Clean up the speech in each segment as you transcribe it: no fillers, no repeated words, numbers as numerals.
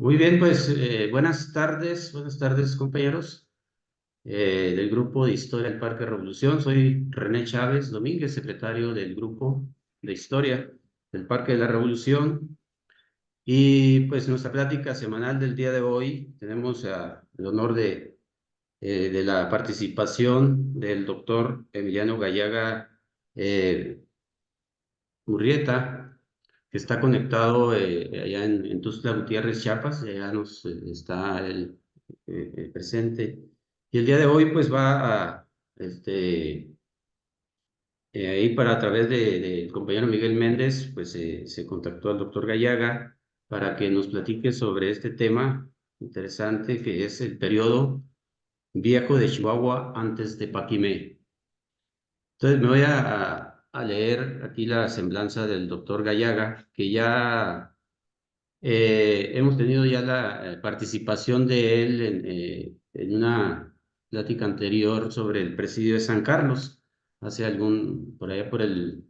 Muy bien, pues buenas tardes compañeros del grupo de Historia del Parque Revolución. Soy René Chávez Domínguez, secretario del grupo de Historia del Parque de la Revolución. Y pues nuestra plática semanal del día de hoy tenemos el honor de la participación del doctor Emiliano Gallaga eh, Urrieta, que está conectado allá en Tuxtla Gutiérrez, Chiapas. Allá nos está él presente. Y el día de hoy pues va a ir para a través del compañero Miguel Méndez, pues se contactó al doctor Gallaga para que nos platique sobre este tema interesante que es el periodo viejo de Chihuahua antes de Paquimé. Entonces me voy a leer aquí la semblanza del doctor Gallaga, que ya hemos tenido ya la participación de él en una plática anterior sobre el presidio de San Carlos, por allá por el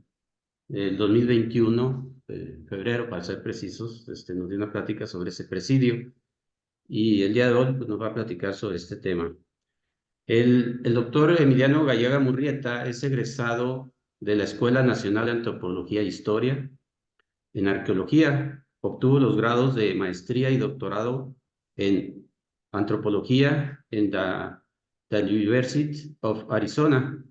2021, febrero para ser precisos. Nos dio una plática sobre ese presidio y el día de hoy pues, nos va a platicar sobre este tema. El doctor Emiliano Gallaga Murrieta es egresado de la Escuela Nacional de Antropología e Historia. En arqueología obtuvo los grados de maestría y doctorado en antropología en the University of Arizona.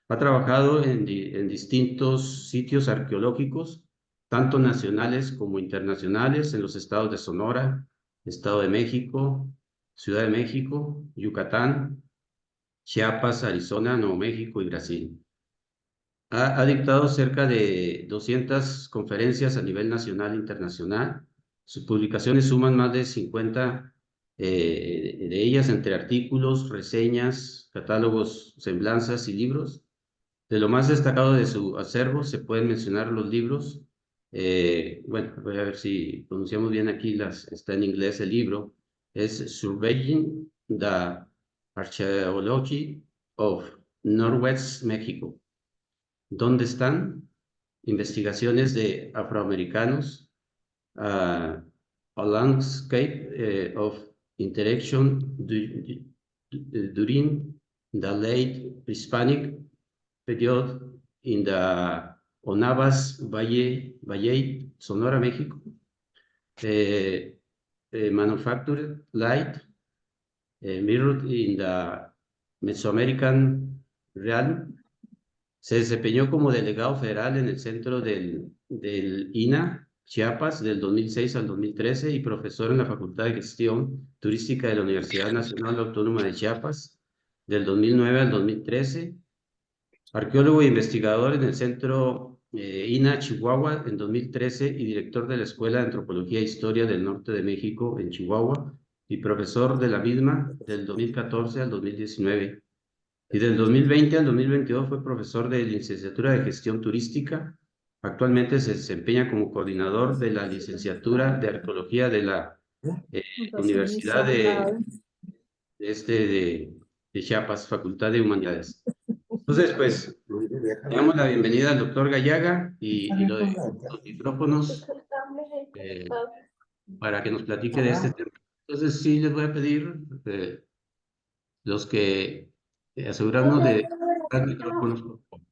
Ha trabajado en distintos sitios arqueológicos, tanto nacionales como internacionales, en los estados de Sonora, Estado de México, Ciudad de México, Yucatán, Chiapas, Arizona, Nuevo México y Brasil. Ha dictado cerca de 200 conferencias a nivel nacional e internacional. Sus publicaciones suman más de 50 de ellas entre artículos, reseñas, catálogos, semblanzas y libros. De lo más destacado de su acervo se pueden mencionar los libros. Bueno, voy a ver si pronunciamos bien aquí, está en inglés el libro. Es Surveying the Archaeology of Northwest Mexico. ¿Dónde están? Investigaciones de afroamericanos, a landscape of interaction during the late Hispanic period in the Onavas Valley, Sonora, México. Manufactured light mirrored in the Mesoamerican realm. Se desempeñó como delegado federal en el centro del INA, Chiapas, del 2006 al 2013 y profesor en la Facultad de Gestión Turística de la Universidad Nacional Autónoma de Chiapas, del 2009 al 2013. Arqueólogo e investigador en el centro INA, Chihuahua, en 2013 y director de la Escuela de Antropología e Historia del Norte de México, en Chihuahua, y profesor de la misma del 2014 al 2019. Y del 2020 al 2022 fue profesor de licenciatura de gestión turística. Actualmente se desempeña como coordinador de la licenciatura de arqueología de la Universidad de Chiapas, Facultad de Humanidades. Entonces, pues, damos la bienvenida al doctor Gallaga y lo de los micrófonos eh, para que nos platique de este tema. Entonces, sí, les voy a pedir los que asegurarnos de dar micrófonos, por favor.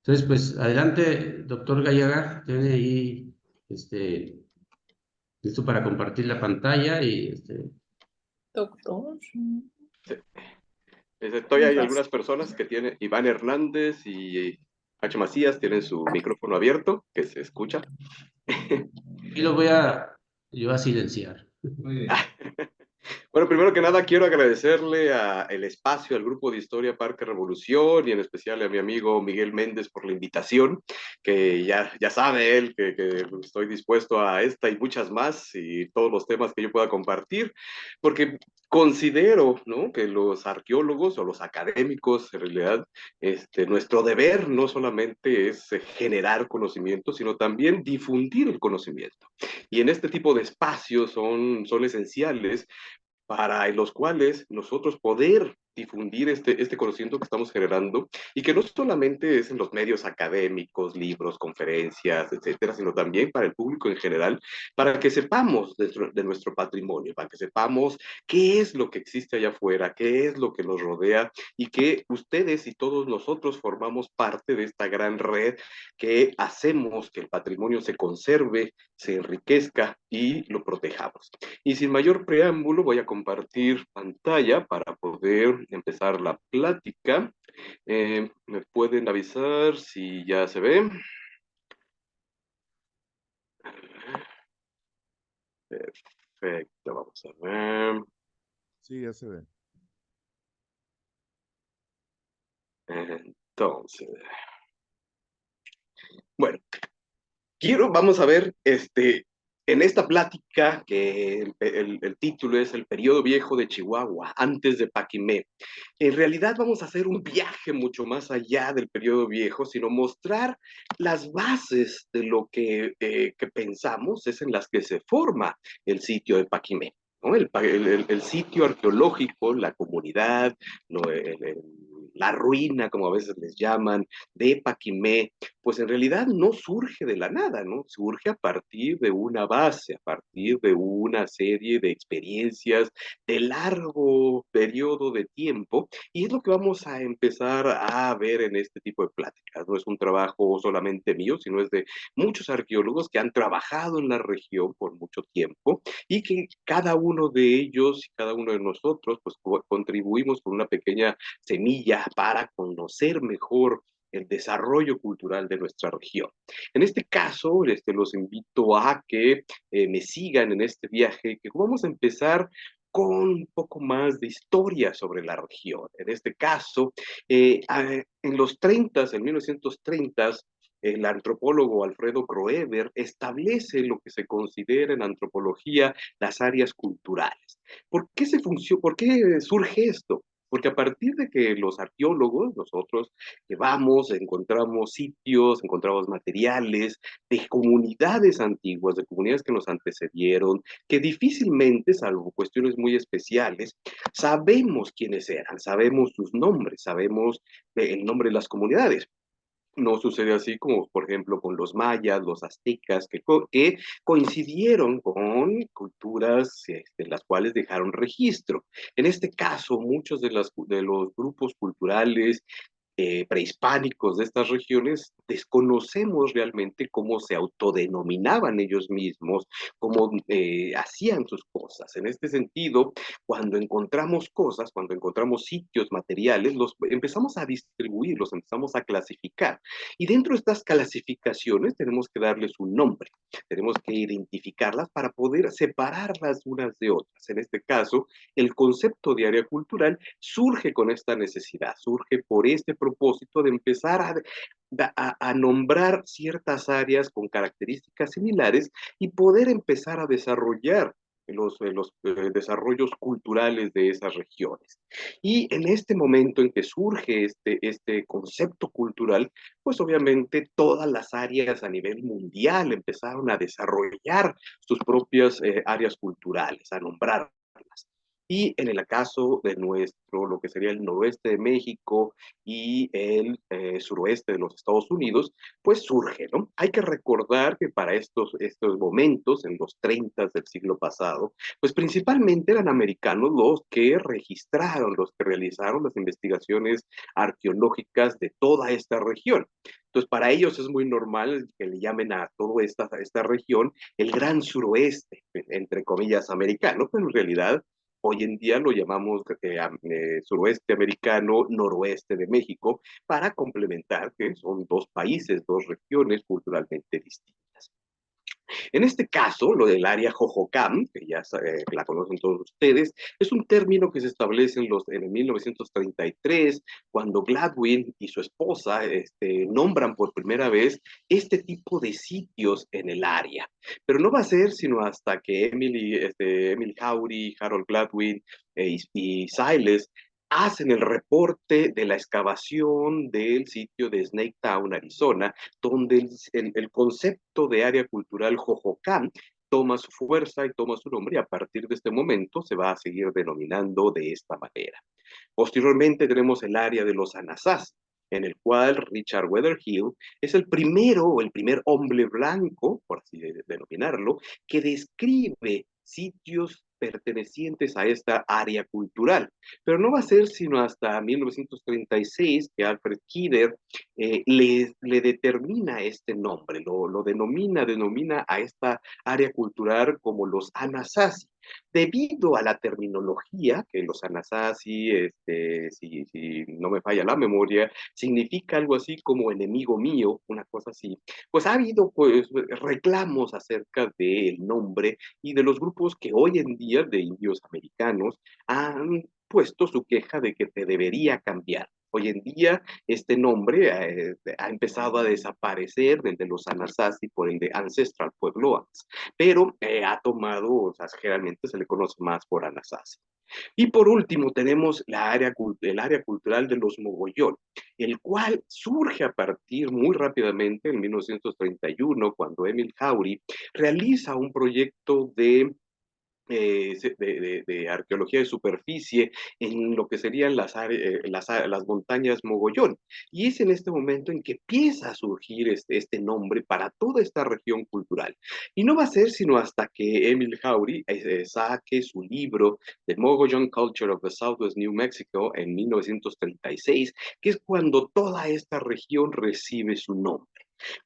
Entonces, pues adelante, doctor Gallaga, tiene ahí listo para compartir la pantalla y Doctor. Sí. Todavía hay algunas personas que tienen, Iván Hernández y H. Macías tienen su micrófono abierto, que se escucha. y lo voy yo a silenciar. Muy bien. Bueno, primero que nada quiero agradecerle el espacio, al Grupo de Historia Parque Revolución y en especial a mi amigo Miguel Méndez por la invitación, que ya sabe él que estoy dispuesto a esta y muchas más y todos los temas que yo pueda compartir, porque considero, ¿no?, que los arqueólogos o los académicos, en realidad, nuestro deber no solamente es generar conocimiento, sino también difundir el conocimiento. Y en este tipo de espacios son esenciales para los cuales nosotros poder difundir este conocimiento que estamos generando y que no solamente es en los medios académicos, libros, conferencias, etcétera, sino también para el público en general, para que sepamos de nuestro patrimonio, para que sepamos qué es lo que existe allá afuera, qué es lo que nos rodea y que ustedes y todos nosotros formamos parte de esta gran red que hacemos que el patrimonio se conserve, se enriquezca y lo protejamos. Y sin mayor preámbulo, voy a compartir pantalla para poder empezar la plática. ¿Me pueden avisar si ya se ve? Perfecto, vamos a ver. Sí, ya se ve. Entonces, bueno, vamos a ver, en esta plática, que el título es El periodo viejo de Chihuahua, antes de Paquimé. En realidad vamos a hacer un viaje mucho más allá del periodo viejo, sino mostrar las bases de lo que pensamos es en las que se forma el sitio de Paquimé, ¿no? El sitio arqueológico, la comunidad, lo- el- el- la ruina, como a veces les llaman, de Paquimé, pues en realidad no surge de la nada, ¿no? Surge a partir de una base, a partir de una serie de experiencias de largo periodo de tiempo, y es lo que vamos a empezar a ver en este tipo de pláticas. No es un trabajo solamente mío, sino es de muchos arqueólogos que han trabajado en la región por mucho tiempo y que cada uno de ellos y cada uno de nosotros pues contribuimos con una pequeña semilla para conocer mejor el desarrollo cultural de nuestra región. En este caso, los invito a que me sigan en este viaje, que vamos a empezar con un poco más de historia sobre la región. En este caso, en los 30, en 1930, el antropólogo Alfredo Kroeber establece lo que se considera en antropología las áreas culturales. ¿Por qué surge esto? Porque a partir de que los arqueólogos, nosotros que vamos, encontramos sitios, encontramos materiales de comunidades antiguas, de comunidades que nos antecedieron, que difícilmente, salvo cuestiones muy especiales, sabemos quiénes eran, sabemos sus nombres, sabemos el nombre de las comunidades. No sucede así como, por ejemplo, con los mayas, los aztecas, que coincidieron con culturas las cuales dejaron registro. En este caso, muchos de los grupos culturales prehispánicos de estas regiones, desconocemos realmente cómo se autodenominaban ellos mismos, cómo hacían sus cosas. En este sentido, cuando encontramos cosas, cuando encontramos sitios materiales, los empezamos a distribuir, los empezamos a clasificar. Y dentro de estas clasificaciones tenemos que darles un nombre, tenemos que identificarlas para poder separarlas unas de otras. En este caso, el concepto de área cultural surge con esta necesidad, surge por este propósito de empezar a nombrar ciertas áreas con características similares y poder empezar a desarrollar los desarrollos culturales de esas regiones. Y en este momento en que surge este concepto cultural, pues obviamente todas las áreas a nivel mundial empezaron a desarrollar sus propias áreas culturales, a nombrarlas. Y en el caso de lo que sería el noroeste de México y el suroeste de los Estados Unidos, pues surge, ¿no? Hay que recordar que para estos momentos, en los 30 del siglo pasado, pues principalmente eran americanos los que registraron, los que realizaron las investigaciones arqueológicas de toda esta región. Entonces, para ellos es muy normal que le llamen a toda esta región el gran suroeste, entre comillas, americano, pero en realidad hoy en día lo llamamos suroeste americano, noroeste de México, para complementar que son dos países, dos regiones culturalmente distintas. En este caso, lo del área Jojocam, que ya la conocen todos ustedes, es un término que se establece en el 1933, cuando Gladwin y su esposa nombran por primera vez este tipo de sitios en el área. Pero no va a ser sino hasta que Emily Howry, Harold Gladwin y Siles hacen el reporte de la excavación del sitio de Snaketown, Arizona, donde el concepto de área cultural Jojocán toma su fuerza y toma su nombre, y a partir de este momento se va a seguir denominando de esta manera. Posteriormente tenemos el área de los Anasazi, en el cual Richard Weatherhill es el primero o el primer hombre blanco, por así denominarlo, que describe sitios pertenecientes a esta área cultural. Pero no va a ser sino hasta 1936 que Alfred Kidder le determina este nombre, lo denomina a esta área cultural como los Anasazi, debido a la terminología que los Anasazi, si no me falla la memoria, significa algo así como enemigo mío, una cosa así. Pues ha habido pues reclamos acerca del nombre y de los grupos que hoy en día de indios americanos han puesto su queja de que te debería cambiar. Hoy en día este nombre ha empezado a desaparecer del de los Anasazi por el de Ancestral Puebloans, pero ha tomado, o sea, generalmente se le conoce más por Anasazi. Y por último tenemos el área cultural de los Mogollón, el cual surge a partir muy rápidamente en 1931, cuando Emil Haury realiza un proyecto de arqueología de superficie en lo que serían las montañas Mogollón. Y es en este momento en que empieza a surgir este nombre para toda esta región cultural. Y no va a ser sino hasta que Emil Haury saque su libro The Mogollon Culture of the Southwest New Mexico en 1936, que es cuando toda esta región recibe su nombre.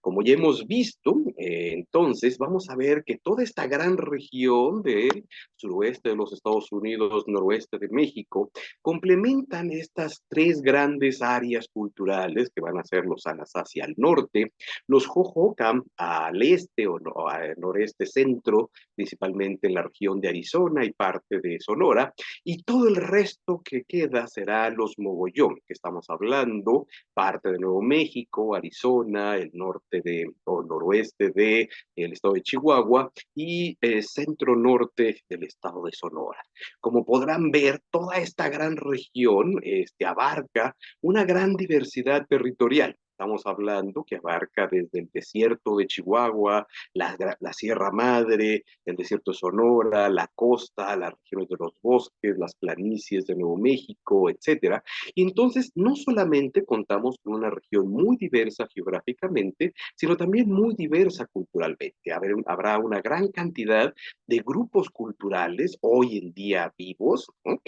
Como ya hemos visto, entonces vamos a ver que toda esta gran región del suroeste de los Estados Unidos, noroeste de México, complementan estas tres grandes áreas culturales que van a ser los Anasazi al norte, los Hohokam al este o no, al noreste centro, principalmente en la región de Arizona y parte de Sonora, y todo el resto que queda será los Mogollón, que estamos hablando, parte de Nuevo México, Arizona, el norte o noroeste de el estado de Chihuahua y centro norte del estado de Sonora. Como podrán ver, toda esta gran región abarca una gran diversidad territorial. Estamos hablando que abarca desde el desierto de Chihuahua, la Sierra Madre, el desierto de Sonora, la costa, las regiones de los bosques, las planicies de Nuevo México, etcétera. Y entonces no solamente contamos con una región muy diversa geográficamente, sino también muy diversa culturalmente. Habrá una gran cantidad de grupos culturales hoy en día vivos, ¿no?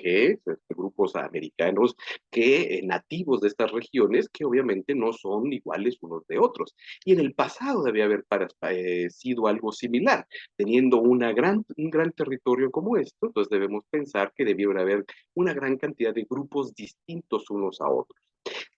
Grupos americanos nativos de estas regiones, que obviamente no son iguales unos de otros. Y en el pasado debe haber sido algo similar, teniendo un gran territorio como esto, entonces debemos pensar que debieron haber una gran cantidad de grupos distintos unos a otros.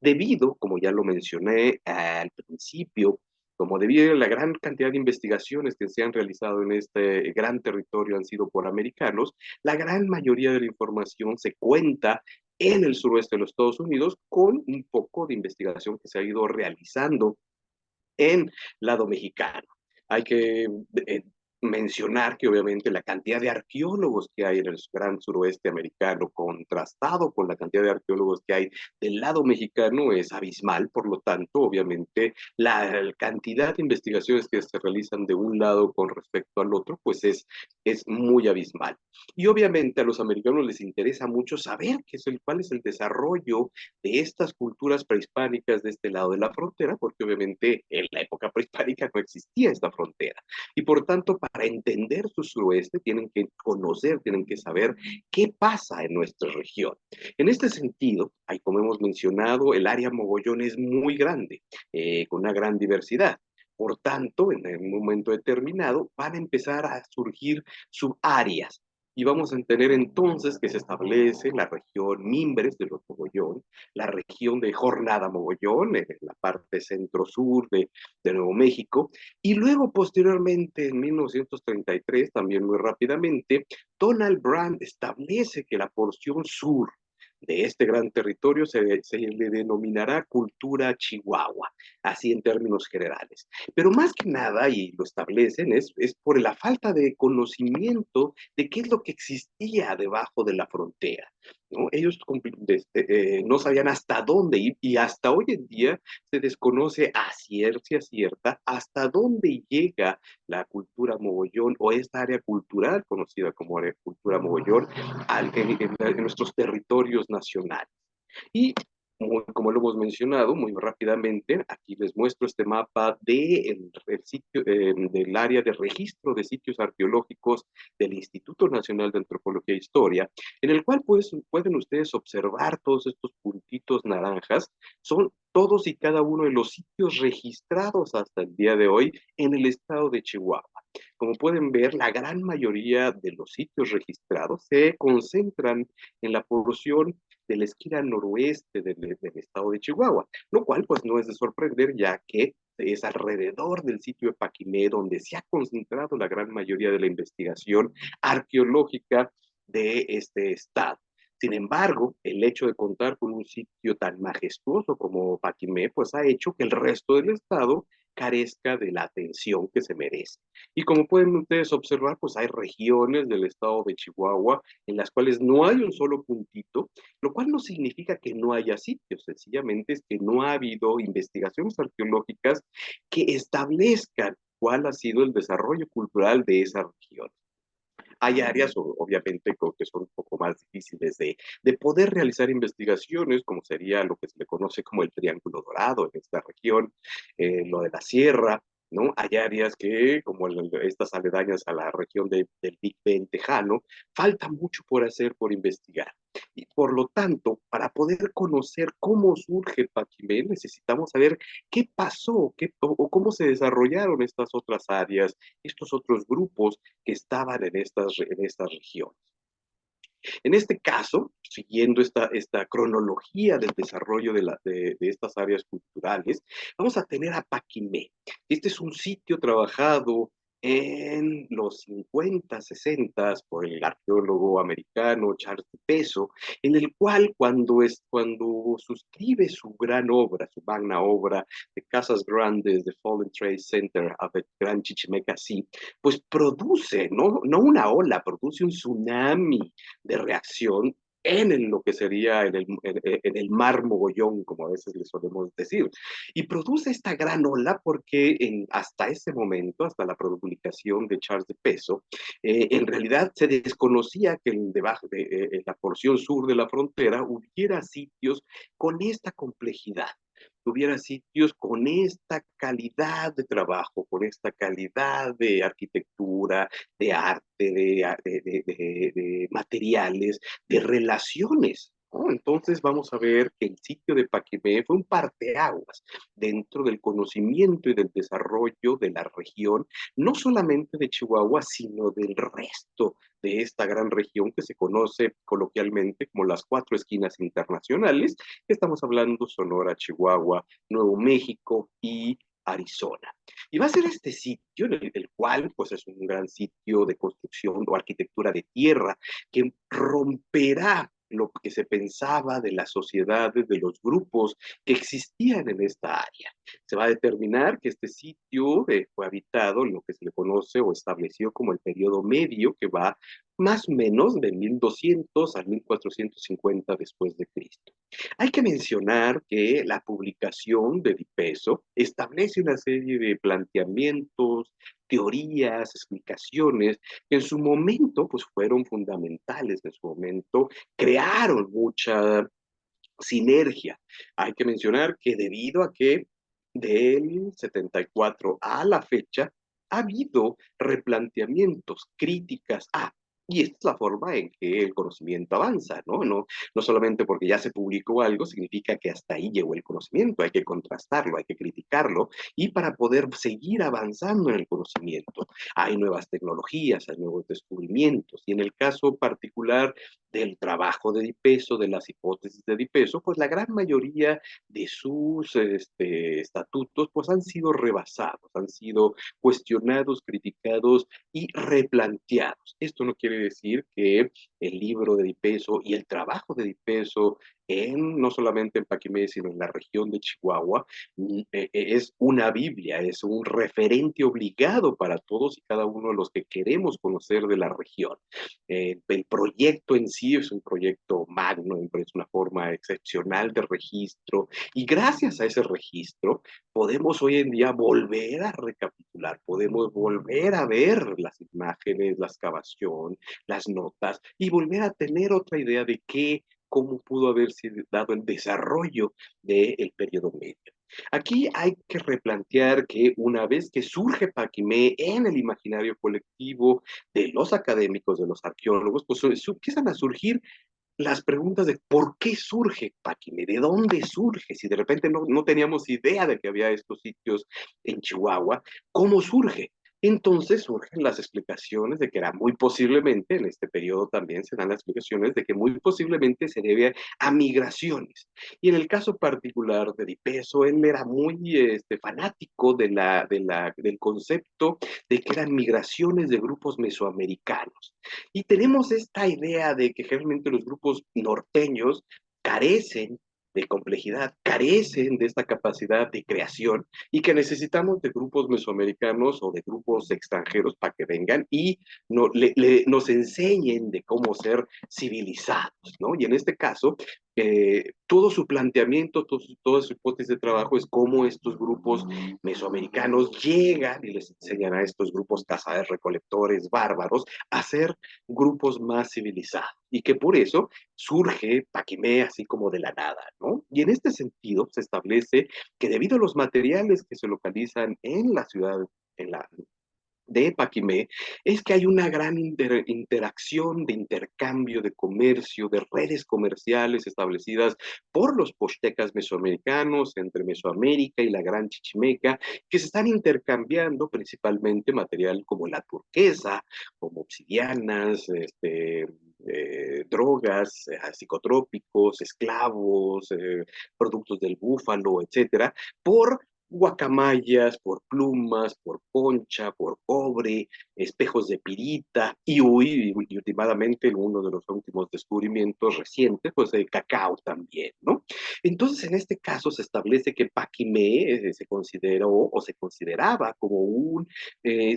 Debido, como ya lo mencioné al principio, como debido a la gran cantidad de investigaciones que se han realizado en este gran territorio han sido por americanos, la gran mayoría de la información se cuenta en el suroeste de los Estados Unidos con un poco de investigación que se ha ido realizando en lado mexicano. Hay que mencionar que obviamente la cantidad de arqueólogos que hay en el gran suroeste americano, contrastado con la cantidad de arqueólogos que hay del lado mexicano, es abismal. Por lo tanto, obviamente, la cantidad de investigaciones que se realizan de un lado con respecto al otro, pues es muy abismal. Y obviamente a los americanos les interesa mucho saber cuál es el desarrollo de estas culturas prehispánicas de este lado de la frontera, porque obviamente en la época prehispánica no existía esta frontera. Y por tanto, para entender su suroeste, tienen que conocer, tienen que saber qué pasa en nuestra región. En este sentido, como hemos mencionado, el área Mogollón es muy grande, con una gran diversidad. Por tanto, en un momento determinado, van a empezar a surgir subáreas. Y vamos a tener entonces que se establece la región Mimbres de los Mogollón, la región de Jornada Mogollón, en la parte centro-sur de Nuevo México, y luego posteriormente en 1933, también muy rápidamente, Donald Brand establece que la porción sur de este gran territorio se le denominará cultura Chihuahua, así en términos generales. Pero más que nada, y lo establecen, es por la falta de conocimiento de qué es lo que existía debajo de la frontera. ¿no? Ellos no sabían hasta dónde ir y hasta hoy en día se desconoce a ciencia cierta hasta dónde llega la cultura mogollón o esta área cultural conocida como área cultura mogollón en nuestros territorios nacionales. Y como lo hemos mencionado muy rápidamente, aquí les muestro este mapa del área de registro de sitios arqueológicos del Instituto Nacional de Antropología e Historia, en el cual pueden ustedes observar todos estos puntitos naranjas. Son todos y cada uno de los sitios registrados hasta el día de hoy en el estado de Chihuahua. Como pueden ver, la gran mayoría de los sitios registrados se concentran en la porción de la esquina noroeste del estado de Chihuahua, lo cual pues no es de sorprender ya que es alrededor del sitio de Paquimé donde se ha concentrado la gran mayoría de la investigación arqueológica de este estado. Sin embargo, el hecho de contar con un sitio tan majestuoso como Paquimé, pues ha hecho que el resto del estado carezca de la atención que se merece. Y como pueden ustedes observar, pues hay regiones del estado de Chihuahua en las cuales no hay un solo puntito, lo cual no significa que no haya sitios, sencillamente es que no ha habido investigaciones arqueológicas que establezcan cuál ha sido el desarrollo cultural de esa región. Hay áreas, obviamente, que son un poco más difíciles de poder realizar investigaciones, como sería lo que se le conoce como el Triángulo Dorado en esta región, lo de la Sierra, ¿no? Hay áreas que, como estas aledañas a la región del Big Bend tejano, falta mucho por hacer, por investigar. Y por lo tanto, para poder conocer cómo surge el Paquimé, necesitamos saber qué pasó, o cómo se desarrollaron estas otras áreas, estos otros grupos que estaban en estas regiones. En este caso, siguiendo esta cronología del desarrollo de estas áreas culturales, vamos a tener a Paquimé. Este es un sitio trabajado en los 50, 60 por el arqueólogo americano Charles Peso, en el cual cuando suscribe su gran obra, su magna obra de Casas Grandes, de Fallen Trade Center of the Gran Chichimeca Sea, pues produce, no una ola, produce un tsunami de reacción lo que sería en el mar mogollón, como a veces le solemos decir. Y produce esta gran ola porque hasta ese momento, hasta la publicación de Charles de Peso, en realidad se desconocía que debajo de la porción sur de la frontera hubiera sitios con esta complejidad, tuviera sitios con esta calidad de trabajo, con esta calidad de arquitectura, de arte, de materiales, de relaciones, ¿no? Entonces vamos a ver que el sitio de Paquimé fue un parteaguas dentro del conocimiento y del desarrollo de la región, no solamente de Chihuahua, sino del resto de esta gran región que se conoce coloquialmente como las cuatro esquinas internacionales. Estamos hablando Sonora, Chihuahua, Nuevo México y Arizona. Y va a ser este sitio, en el cual pues es un gran sitio de construcción o arquitectura de tierra, que romperá lo que se pensaba de las sociedades, de los grupos que existían en esta área. Se va a determinar que este sitio fue habitado en lo que se le conoce o estableció como el periodo medio, que va más o menos de 1200 a 1450 después de Cristo. Hay que mencionar que la publicación de Di Peso establece una serie de planteamientos, teorías, explicaciones, que en su momento pues fueron fundamentales, en su momento crearon mucha sinergia. Hay que mencionar que debido a que del 74 a la fecha ha habido replanteamientos, críticas y esta es la forma en que el conocimiento avanza, ¿no? No solamente porque ya se publicó algo significa que hasta ahí llegó el conocimiento, hay que contrastarlo, hay que criticarlo, y para poder seguir avanzando en el conocimiento hay nuevas tecnologías, hay nuevos descubrimientos, y en el caso particular del trabajo de Di Peso, de las hipótesis de Di Peso, pues la gran mayoría de sus estatutos pues han sido rebasados, han sido cuestionados, criticados y replanteados. Esto no quiere decir que el libro de Di Peso y el trabajo de Di Peso no solamente en Paquimé, sino en la región de Chihuahua, es una Biblia, es un referente obligado para todos y cada uno de los que queremos conocer de la región. El proyecto en sí es un proyecto magno, es una forma excepcional de registro, y gracias a ese registro podemos hoy en día volver a recapitular, podemos volver a ver las imágenes, la excavación, las notas, y volver a tener otra idea de cómo pudo haberse dado el desarrollo del periodo medio. Aquí hay que replantear que una vez que surge Paquimé en el imaginario colectivo de los académicos, de los arqueólogos, pues empiezan a surgir las preguntas de por qué surge Paquimé, de dónde surge, si de repente no teníamos idea de que había estos sitios en Chihuahua, ¿cómo surge? Entonces surgen las explicaciones de que era muy posiblemente, en este periodo también se dan las explicaciones de que muy posiblemente se debe a migraciones. Y en el caso particular de Di Peso, él era muy fanático del concepto de que eran migraciones de grupos mesoamericanos. Y tenemos esta idea de que generalmente los grupos norteños carecen de complejidad, carecen de esta capacidad de creación y que necesitamos de grupos mesoamericanos o de grupos extranjeros para que vengan y nos enseñen de cómo ser civilizados, ¿no? Y en este caso, todo su planteamiento, toda su hipótesis de trabajo es cómo estos grupos mesoamericanos llegan y les enseñan a estos grupos cazadores, recolectores, bárbaros, a ser grupos más civilizados y que por eso surge Paquimé así como de la nada, ¿no? Y en este sentido se establece que debido a los materiales que se localizan en la ciudad, en la de Paquimé, es que hay una gran interacción de intercambio, de comercio, de redes comerciales establecidas por los pochtecas mesoamericanos entre Mesoamérica y la Gran Chichimeca, que se están intercambiando principalmente material como la turquesa, como obsidianas, drogas, psicotrópicos, esclavos, productos del búfalo, etcétera, por guacamayas, por plumas, por concha, por cobre, espejos de pirita y últimamente uno de los últimos descubrimientos recientes, pues el cacao también, ¿no? Entonces, en este caso se establece que Paquimé se consideró o se consideraba como un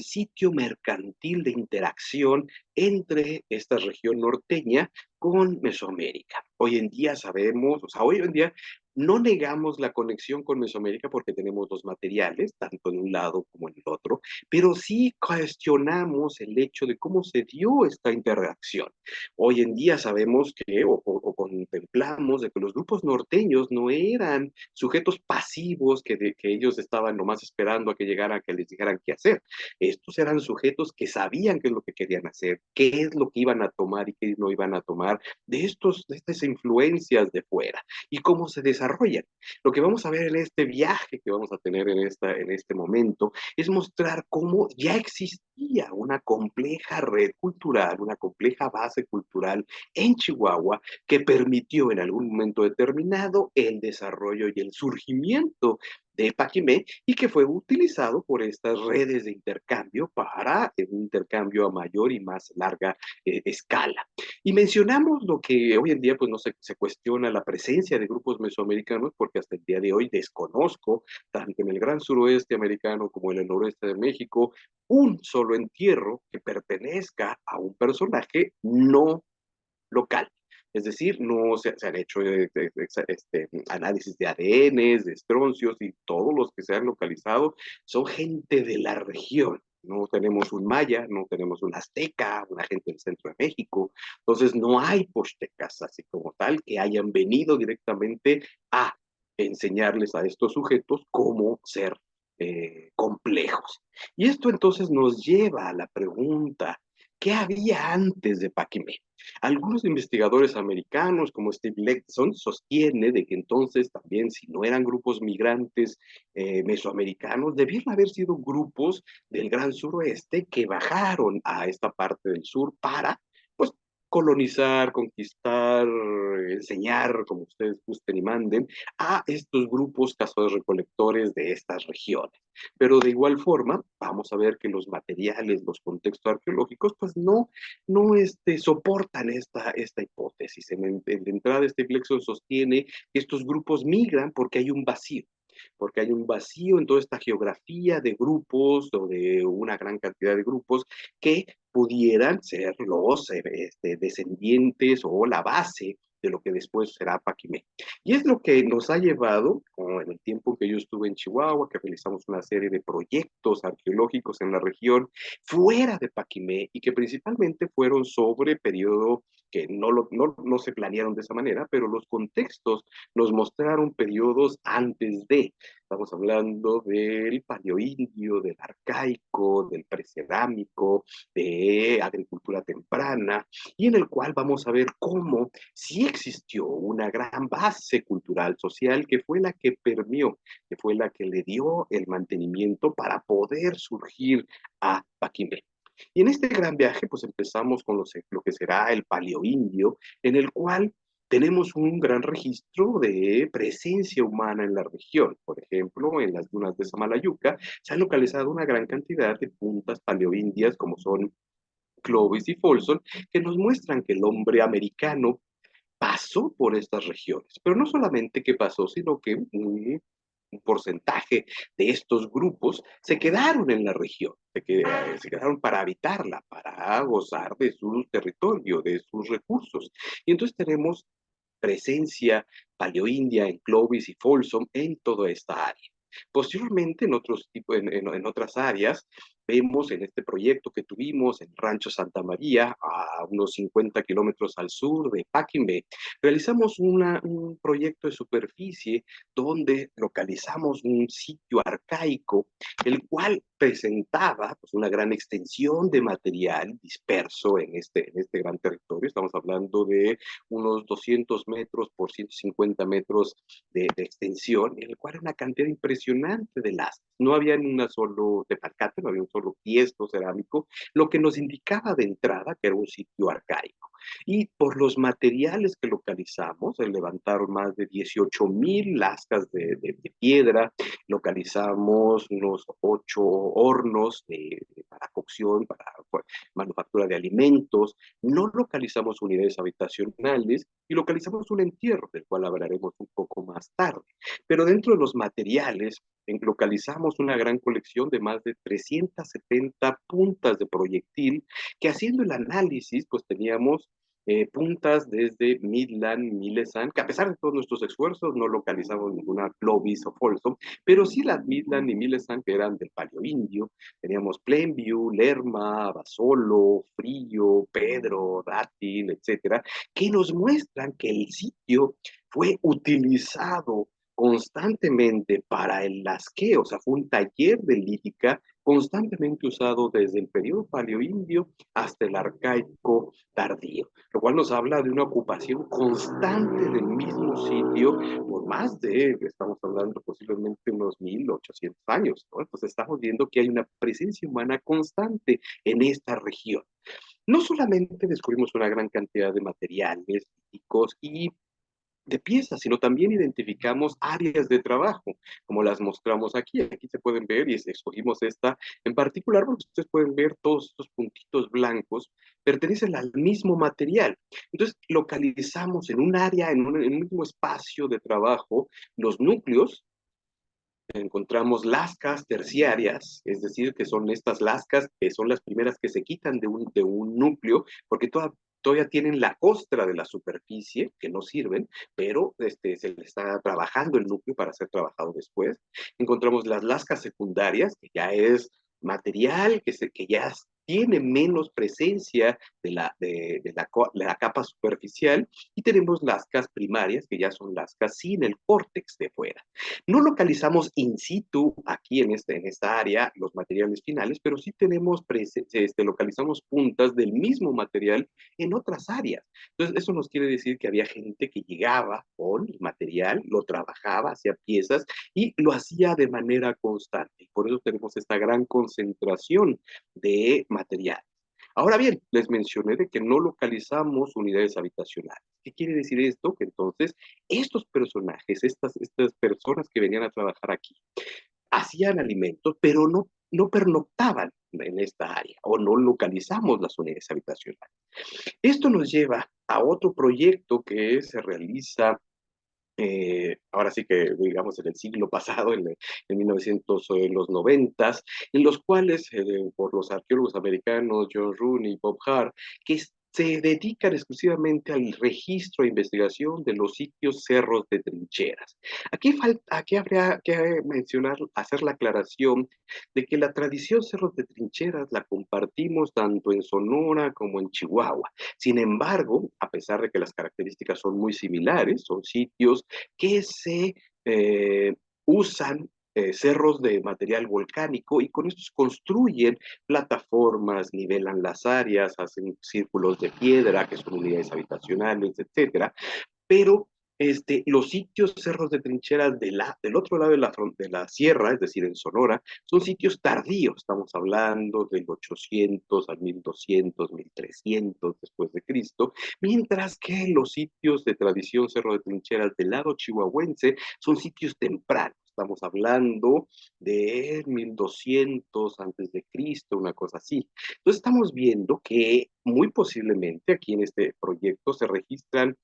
sitio mercantil de interacción entre esta región norteña con Mesoamérica. Hoy en día sabemos, o sea, hoy en día no negamos la conexión con Mesoamérica porque tenemos los materiales, tanto en un lado como en el otro, pero sí cuestionamos el hecho de cómo se dio esta interacción. Hoy en día sabemos que, o contemplamos, de que los grupos norteños no eran sujetos pasivos que ellos estaban nomás esperando a que llegaran, que les dijeran qué hacer. Estos eran sujetos que sabían qué es lo que querían hacer, qué es lo que iban a tomar y qué no iban a tomar de estas influencias de fuera y cómo se desarrollan. Lo que vamos a ver en este viaje que vamos a tener en este momento es mostrar cómo ya existía una compleja red cultural, una compleja base cultural en Chihuahua que permitió en algún momento determinado el desarrollo y el surgimiento de Paquimé y que fue utilizado por estas redes de intercambio para un intercambio a mayor y más larga escala. Y mencionamos lo que hoy en día pues no se cuestiona la presencia de grupos mesoamericanos porque hasta el día de hoy desconozco, tanto en el gran suroeste americano como en el noroeste de México, un solo entierro que pertenezca a un personaje no local. Es decir, no se han hecho análisis de ADN, de estroncios y todos los que se han localizado son gente de la región. No tenemos un maya, no tenemos un azteca, una gente del centro de México. Entonces no hay pochtecas así como tal que hayan venido directamente a enseñarles a estos sujetos cómo ser complejos. Y esto entonces nos lleva a la pregunta, ¿qué había antes de Paquimé? Algunos investigadores americanos, como Steve Lexon, sostiene de que entonces también, si no eran grupos migrantes mesoamericanos, debieron haber sido grupos del gran suroeste que bajaron a esta parte del sur para, pues, colonizar, conquistar, enseñar, como ustedes gusten y manden, a estos grupos cazadores-recolectores de estas regiones. Pero de igual forma, vamos a ver que los materiales, los contextos arqueológicos, pues no soportan esta hipótesis. De entrada, este Flexon sostiene que estos grupos migran porque hay un vacío, porque hay un vacío en toda esta geografía de grupos o de una gran cantidad de grupos que pudieran ser los descendientes o la base de lo que después será Paquimé. Y es lo que nos ha llevado, como en el tiempo que yo estuve en Chihuahua, que realizamos una serie de proyectos arqueológicos en la región, fuera de Paquimé, y que principalmente fueron sobre periodo que no se planearon de esa manera, pero los contextos nos mostraron periodos antes de. Estamos hablando del paleoindio, del arcaico, del precerámico, de agricultura temprana, y en el cual vamos a ver cómo sí existió una gran base cultural, social, que fue la que permeó, que fue la que le dio el mantenimiento para poder surgir a Paquimé. Y en este gran viaje, pues empezamos con lo que será el paleoindio, en el cual tenemos un gran registro de presencia humana en la región. Por ejemplo, en las dunas de Samalayuca se han localizado una gran cantidad de puntas paleoindias, como son Clovis y Folsom, que nos muestran que el hombre americano pasó por estas regiones. Pero no solamente que pasó, sino que un porcentaje de estos grupos se quedaron en la región, se quedaron para habitarla, para gozar de su territorio, de sus recursos. Y entonces tenemos presencia paleoindia en Clovis y Folsom en toda esta área. Posteriormente, en otras áreas, vemos en este proyecto que tuvimos en Rancho Santa María, a unos 50 kilómetros al sur de Paquimé, realizamos un proyecto de superficie donde localizamos un sitio arcaico, el cual presentaba pues, una gran extensión de material disperso en este gran territorio. Estamos hablando de unos 200 metros por 150 metros de extensión, en el cual era una cantidad impresionante de lastres. No había ni una solo de palcate, no había un solo tiesto cerámico, lo que nos indicaba de entrada que era un sitio arcaico. Y por los materiales que localizamos, se levantaron más de 18,000 lascas de piedra, localizamos unos 8 hornos para cocción, para manufactura de alimentos, no localizamos unidades habitacionales y localizamos un entierro, del cual hablaremos un poco más tarde. Pero dentro de los materiales, localizamos una gran colección de más de 370 puntas de proyectil, que haciendo el análisis, pues teníamos puntas desde Midland, Milesand, que a pesar de todos nuestros esfuerzos no localizamos ninguna Clovis o Folsom, pero sí las Midland y Milesand que eran del Paleoindio. Teníamos Plainview, Lerma, Basolo, Frío, Pedro, Dátil, etcétera, que nos muestran que el sitio fue utilizado constantemente para el lasqueo, o sea, fue un taller de lítica constantemente usado desde el periodo paleoindio hasta el arcaico tardío, lo cual nos habla de una ocupación constante del mismo sitio por más de, estamos hablando posiblemente unos 1800 años, ¿no? Entonces estamos viendo que hay una presencia humana constante en esta región. No solamente descubrimos una gran cantidad de materiales líticos y de piezas, sino también identificamos áreas de trabajo, como las mostramos aquí. Aquí se pueden ver, y escogimos esta en particular, porque ustedes pueden ver todos estos puntitos blancos, pertenecen al mismo material. Entonces, localizamos en un área, en un mismo espacio de trabajo, los núcleos. Encontramos lascas terciarias, es decir, que son estas lascas que son las primeras que se quitan de un núcleo, porque todavía tienen la costra de la superficie, que no sirven, pero se le está trabajando el núcleo para ser trabajado después. Encontramos las lascas secundarias, que ya es material que ya tiene menos presencia de la capa superficial, y tenemos lascas primarias, que ya son lascas sin el córtex de fuera. No localizamos in situ aquí en esta área los materiales finales, pero sí localizamos puntas del mismo material en otras áreas. Entonces, eso nos quiere decir que había gente que llegaba con el material, lo trabajaba, hacía piezas y lo hacía de manera constante. Por eso tenemos esta gran concentración de material. Ahora bien, les mencioné de que no localizamos unidades habitacionales. ¿Qué quiere decir esto? Que entonces estos personajes, estas personas que venían a trabajar aquí, hacían alimentos, pero no pernoctaban en esta área o no localizamos las unidades habitacionales. Esto nos lleva a otro proyecto que se realiza ahora sí que digamos en el siglo pasado, en 1900 o en los 90, en los cuales por los arqueólogos americanos John Rooney y Bob Hart, se dedican exclusivamente al registro e investigación de los sitios cerros de trincheras. Aquí habría que mencionar, hacer la aclaración de que la tradición cerros de trincheras la compartimos tanto en Sonora como en Chihuahua. Sin embargo, a pesar de que las características son muy similares, son sitios que se usan cerros de material volcánico y con estos construyen plataformas, nivelan las áreas, hacen círculos de piedra que son unidades habitacionales, etcétera. Pero los sitios cerros de trincheras del otro lado de la sierra, es decir, en Sonora, son sitios tardíos. Estamos hablando del 800 al 1200, 1300 después de Cristo, mientras que los sitios de tradición cerro de trincheras del lado chihuahuense son sitios tempranos. Estamos hablando de 1200 antes de Cristo, una cosa así. Entonces estamos viendo que muy posiblemente aquí en este proyecto se registran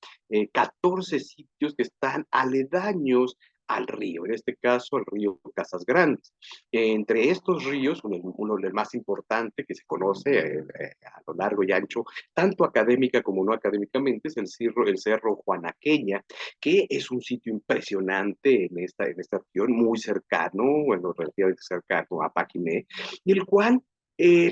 14 sitios que están aledaños al río, en este caso el río Casas Grandes. Entre estos ríos, uno del más importante que se conoce a lo largo y ancho, tanto académica como no académicamente, es el cerro Juanaqueña, que es un sitio impresionante en esta región, muy cercano, bueno, relativamente cercano a Paquimé, y el cual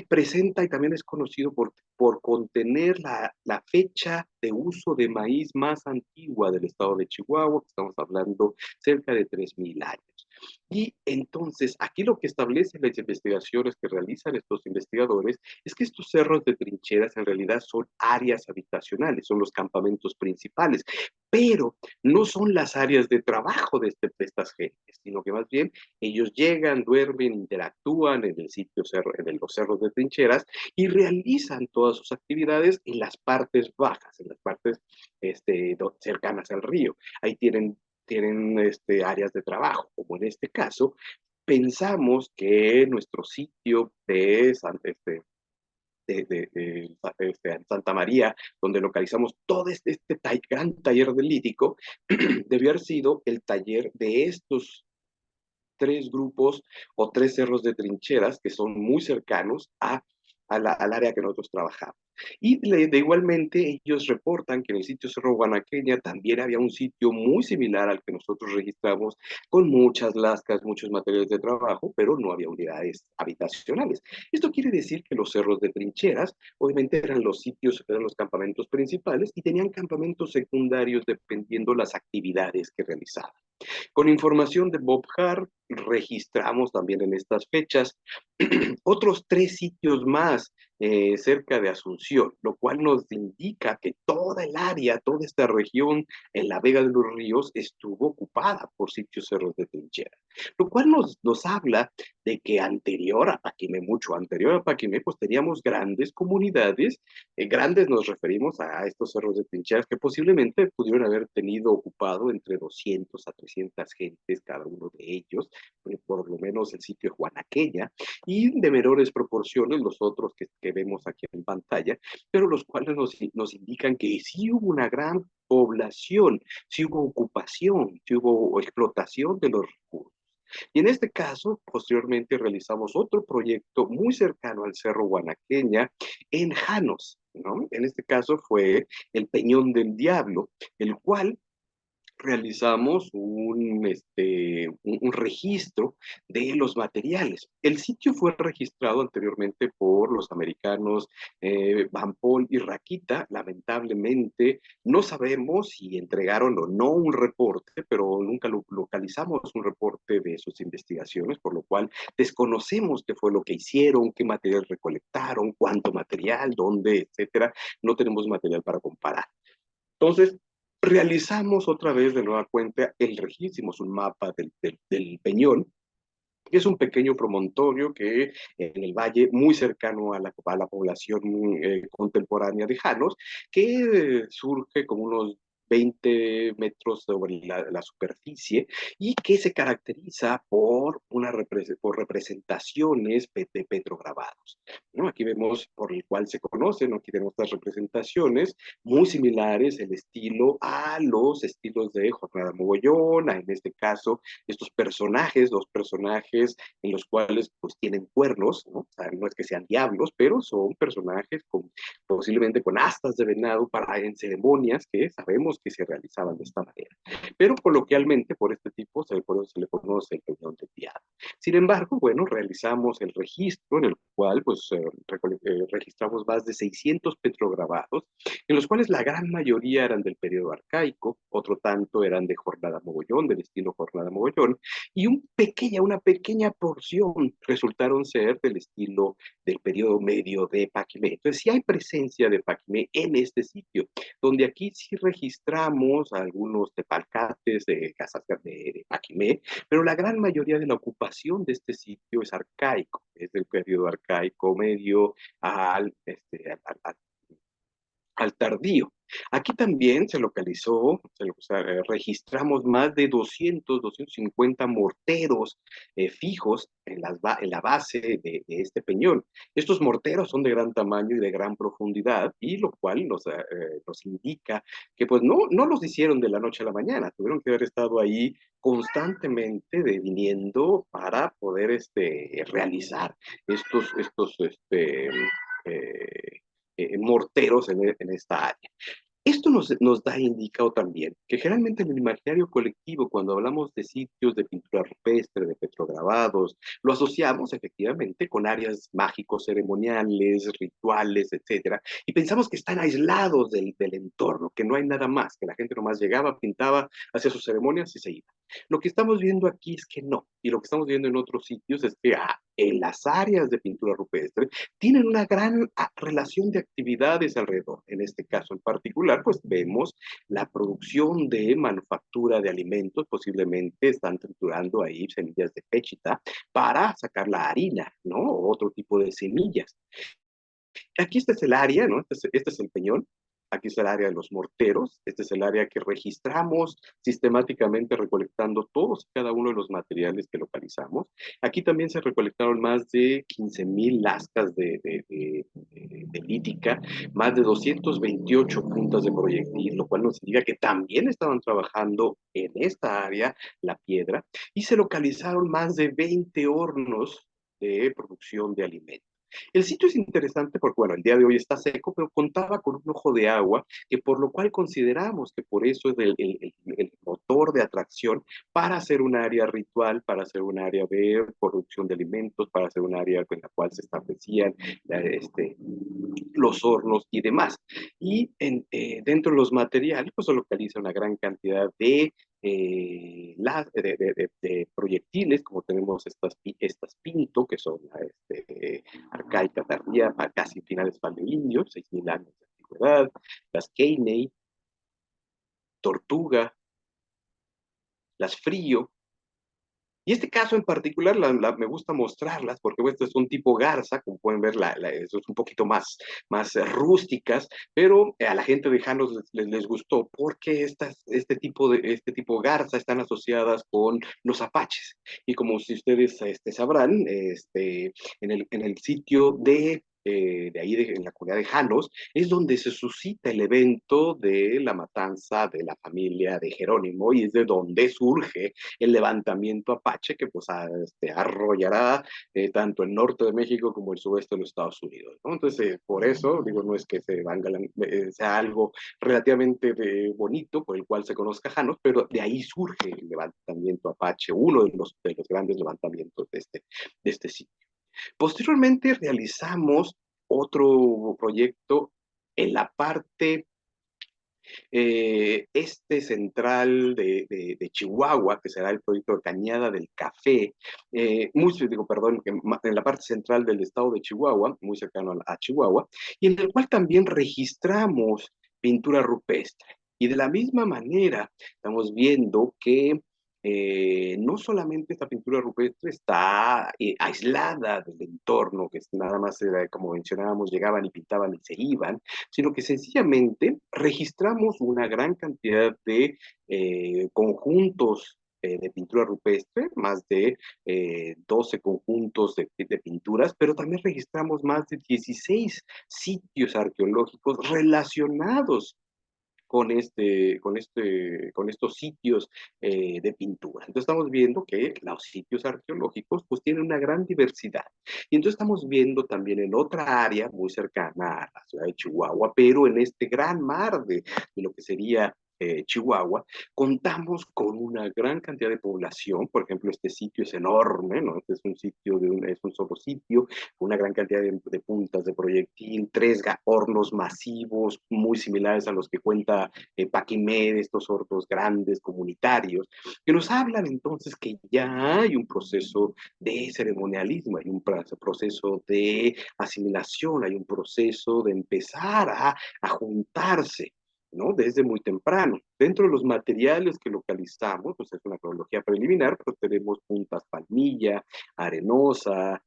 presenta y también es conocido por contener la fecha de uso de maíz más antigua del estado de Chihuahua, que estamos hablando cerca de 3000 años. Y entonces, aquí lo que establecen las investigaciones que realizan estos investigadores es que estos cerros de trincheras en realidad son áreas habitacionales, son los campamentos principales, pero no son las áreas de trabajo de estas gentes, sino que más bien ellos llegan, duermen, interactúan en el sitio en los cerros de trincheras y realizan todas sus actividades en las partes bajas, en las partes cercanas al río. Ahí tienen áreas de trabajo, como en este caso, pensamos que nuestro sitio de Santa María, donde localizamos todo gran taller del lítico, debió haber sido el taller de estos tres grupos o tres cerros de trincheras que son muy cercanos al área que nosotros trabajamos. Y igualmente ellos reportan que en el sitio Cerro Guanaqueña también había un sitio muy similar al que nosotros registramos, con muchas lascas, muchos materiales de trabajo, pero no había unidades habitacionales. Esto quiere decir que los cerros de trincheras obviamente eran los sitios, eran los campamentos principales y tenían campamentos secundarios dependiendo las actividades que realizaban. Con información de Bob Hart, registramos también en estas fechas otros tres sitios más cerca de Asunción, lo cual nos indica que toda el área, toda esta región en la Vega de los Ríos estuvo ocupada por sitios cerros de trinchera, lo cual nos habla de que mucho anterior a Paquimé, pues teníamos grandes comunidades, grandes nos referimos a estos cerros de trincheras que posiblemente pudieron haber tenido ocupado entre 200 a 300 gentes cada uno de ellos, por lo menos el sitio de Juanaqueña, y de menores proporciones los otros que vemos aquí en pantalla, pero los cuales nos indican que sí hubo una gran población, sí hubo ocupación, sí hubo explotación de los recursos. Y en este caso, posteriormente realizamos otro proyecto muy cercano al Cerro Guanaqueña en Janos, ¿no? En este caso fue el Peñón del Diablo, el cual realizamos un registro de los materiales. El sitio fue registrado anteriormente por los americanos Van Paul y Rakita. Lamentablemente, no sabemos si entregaron o no un reporte, pero nunca localizamos un reporte de sus investigaciones, por lo cual desconocemos qué fue lo que hicieron, qué material recolectaron, cuánto material, dónde, etcétera. No tenemos material para comparar. Entonces, realizamos otra vez de nueva cuenta el registro, hicimos un mapa del Peñón que es un pequeño promontorio que en el valle, muy cercano a la población contemporánea de Janos, que surge como unos 20 metros sobre la superficie y que se caracteriza por, por representaciones de petrograbados, ¿no? Aquí vemos por el cual se conocen, ¿no? Aquí tenemos estas representaciones muy similares, el estilo a los estilos de Jornada Mogollón, en este caso estos personajes, los personajes en los cuales pues tienen cuernos, ¿no? O sea, no es que sean diablos, pero son personajes con, posiblemente con astas de venado para en ceremonias que sabemos que se realizaban de esta manera. Pero coloquialmente por este tipo por eso se le conoce el peñón de Piedra. Sin embargo, bueno, realizamos el registro en el cual pues registramos más de 600 petrograbados, en los cuales la gran mayoría eran del periodo arcaico, otro tanto eran de Jornada Mogollón, del estilo Jornada Mogollón, y una pequeña porción resultaron ser del estilo del periodo medio de Paquimé. Entonces sí hay presencia de Paquimé en este sitio, donde aquí sí registramos algunos tepalcates de casas de Paquimé, pero la gran mayoría de la ocupación de este sitio es arcaico, es del periodo arcaico medio al tardío. Aquí también se localizó, registramos más de 250 morteros fijos en la base este peñón. Estos morteros son de gran tamaño y de gran profundidad, y lo cual nos indica que pues no los hicieron de la noche a la mañana, tuvieron que haber estado ahí constantemente viniendo para poder realizar eh, morteros en esta área. Esto nos da indicado también que generalmente en el imaginario colectivo, cuando hablamos de sitios de pintura rupestre, de petrograbados, lo asociamos efectivamente con áreas mágicos, ceremoniales, rituales, etcétera, y pensamos que están aislados del entorno, que no hay nada más, que la gente nomás llegaba, pintaba, hacía sus ceremonias y se iba. Lo que estamos viendo aquí es que no, y lo que estamos viendo en otros sitios es que en las áreas de pintura rupestre tienen una gran relación de actividades alrededor. En este caso en particular, pues vemos la producción de manufactura de alimentos, posiblemente están triturando ahí semillas de pechita para sacar la harina, ¿no? O otro tipo de semillas. Aquí este es el área, ¿no? Este es el peñón. Aquí es el área de los morteros. Este es el área que registramos sistemáticamente recolectando todos y cada uno de los materiales que localizamos. Aquí también se recolectaron más de 15,000 lascas de lítica, más de 228 puntas de proyectil, lo cual nos indica que también estaban trabajando en esta área la piedra, y se localizaron más de 20 hornos de producción de alimentos. El sitio es interesante porque, bueno, el día de hoy está seco, pero contaba con un ojo de agua, que por lo cual consideramos que por eso es el motor de atracción para hacer un área ritual, para hacer un área de producción de alimentos, para hacer un área en la cual se establecían los hornos y demás. Y dentro de los materiales, pues se localiza una gran cantidad de proyectiles, como tenemos estas Pinto, que son arcaica tardía, casi finales paleolíneos, 6,000 años de antigüedad, las Keinei, Tortuga, las Frío. Y este caso en particular me gusta mostrarlas porque este es un tipo garza, como pueden ver, es un poquito más rústicas, pero a la gente de Janos les gustó porque este tipo garza están asociadas con los apaches. Y como si ustedes sabrán, en el sitio de ahí, en la comunidad de Janos, es donde se suscita el evento de la matanza de la familia de Jerónimo, y es de donde surge el levantamiento apache que pues arrollará tanto el norte de México como el sureste de los Estados Unidos, ¿no? Entonces, por eso, digo, no es que sea algo relativamente bonito por el cual se conozca Janos, pero de ahí surge el levantamiento apache, uno de los grandes levantamientos de este sitio. Posteriormente realizamos otro proyecto en la parte central de Chihuahua, que será el proyecto de Cañada del Café, perdón, en la parte central del estado de Chihuahua, muy cercano a Chihuahua, y en el cual también registramos pintura rupestre. Y de la misma manera, estamos viendo que no solamente esta pintura rupestre está aislada del entorno, que nada más era, como mencionábamos, llegaban y pintaban y se iban, sino que sencillamente registramos una gran cantidad de conjuntos de pintura rupestre, más de 12 conjuntos de pinturas, pero también registramos más de 16 sitios arqueológicos relacionados con estos sitios de pintura. Entonces estamos viendo que los sitios arqueológicos pues tienen una gran diversidad. Y entonces estamos viendo también en otra área muy cercana a la ciudad de Chihuahua, pero en este gran mar de lo que sería Chihuahua, contamos con una gran cantidad de población. Por ejemplo, este sitio es enorme, ¿no? Este es un sitio, es un solo sitio, una gran cantidad de puntas de proyectil, tres hornos masivos muy similares a los que cuenta Paquimed, estos hornos grandes comunitarios, que nos hablan entonces que ya hay un proceso de ceremonialismo, hay un proceso de asimilación, hay un proceso de empezar a juntarse, ¿no? Desde muy temprano. Dentro de los materiales que localizamos, pues es una cronología preliminar, pero tenemos puntas Palmilla, Arenosa,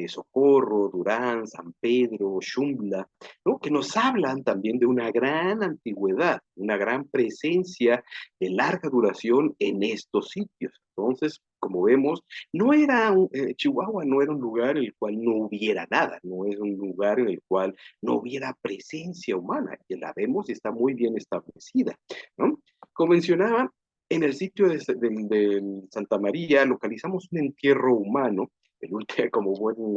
Socorro, Durán, San Pedro, Xumbla, ¿no? Que nos hablan también de una gran antigüedad, una gran presencia de larga duración en estos sitios. Entonces, como vemos, Chihuahua no era un lugar en el cual no hubiera nada, no es un lugar en el cual no hubiera presencia humana, que la vemos y está muy bien establecida, ¿no? Como mencionaba, en el sitio de Santa María localizamos un entierro humano, el último, como buen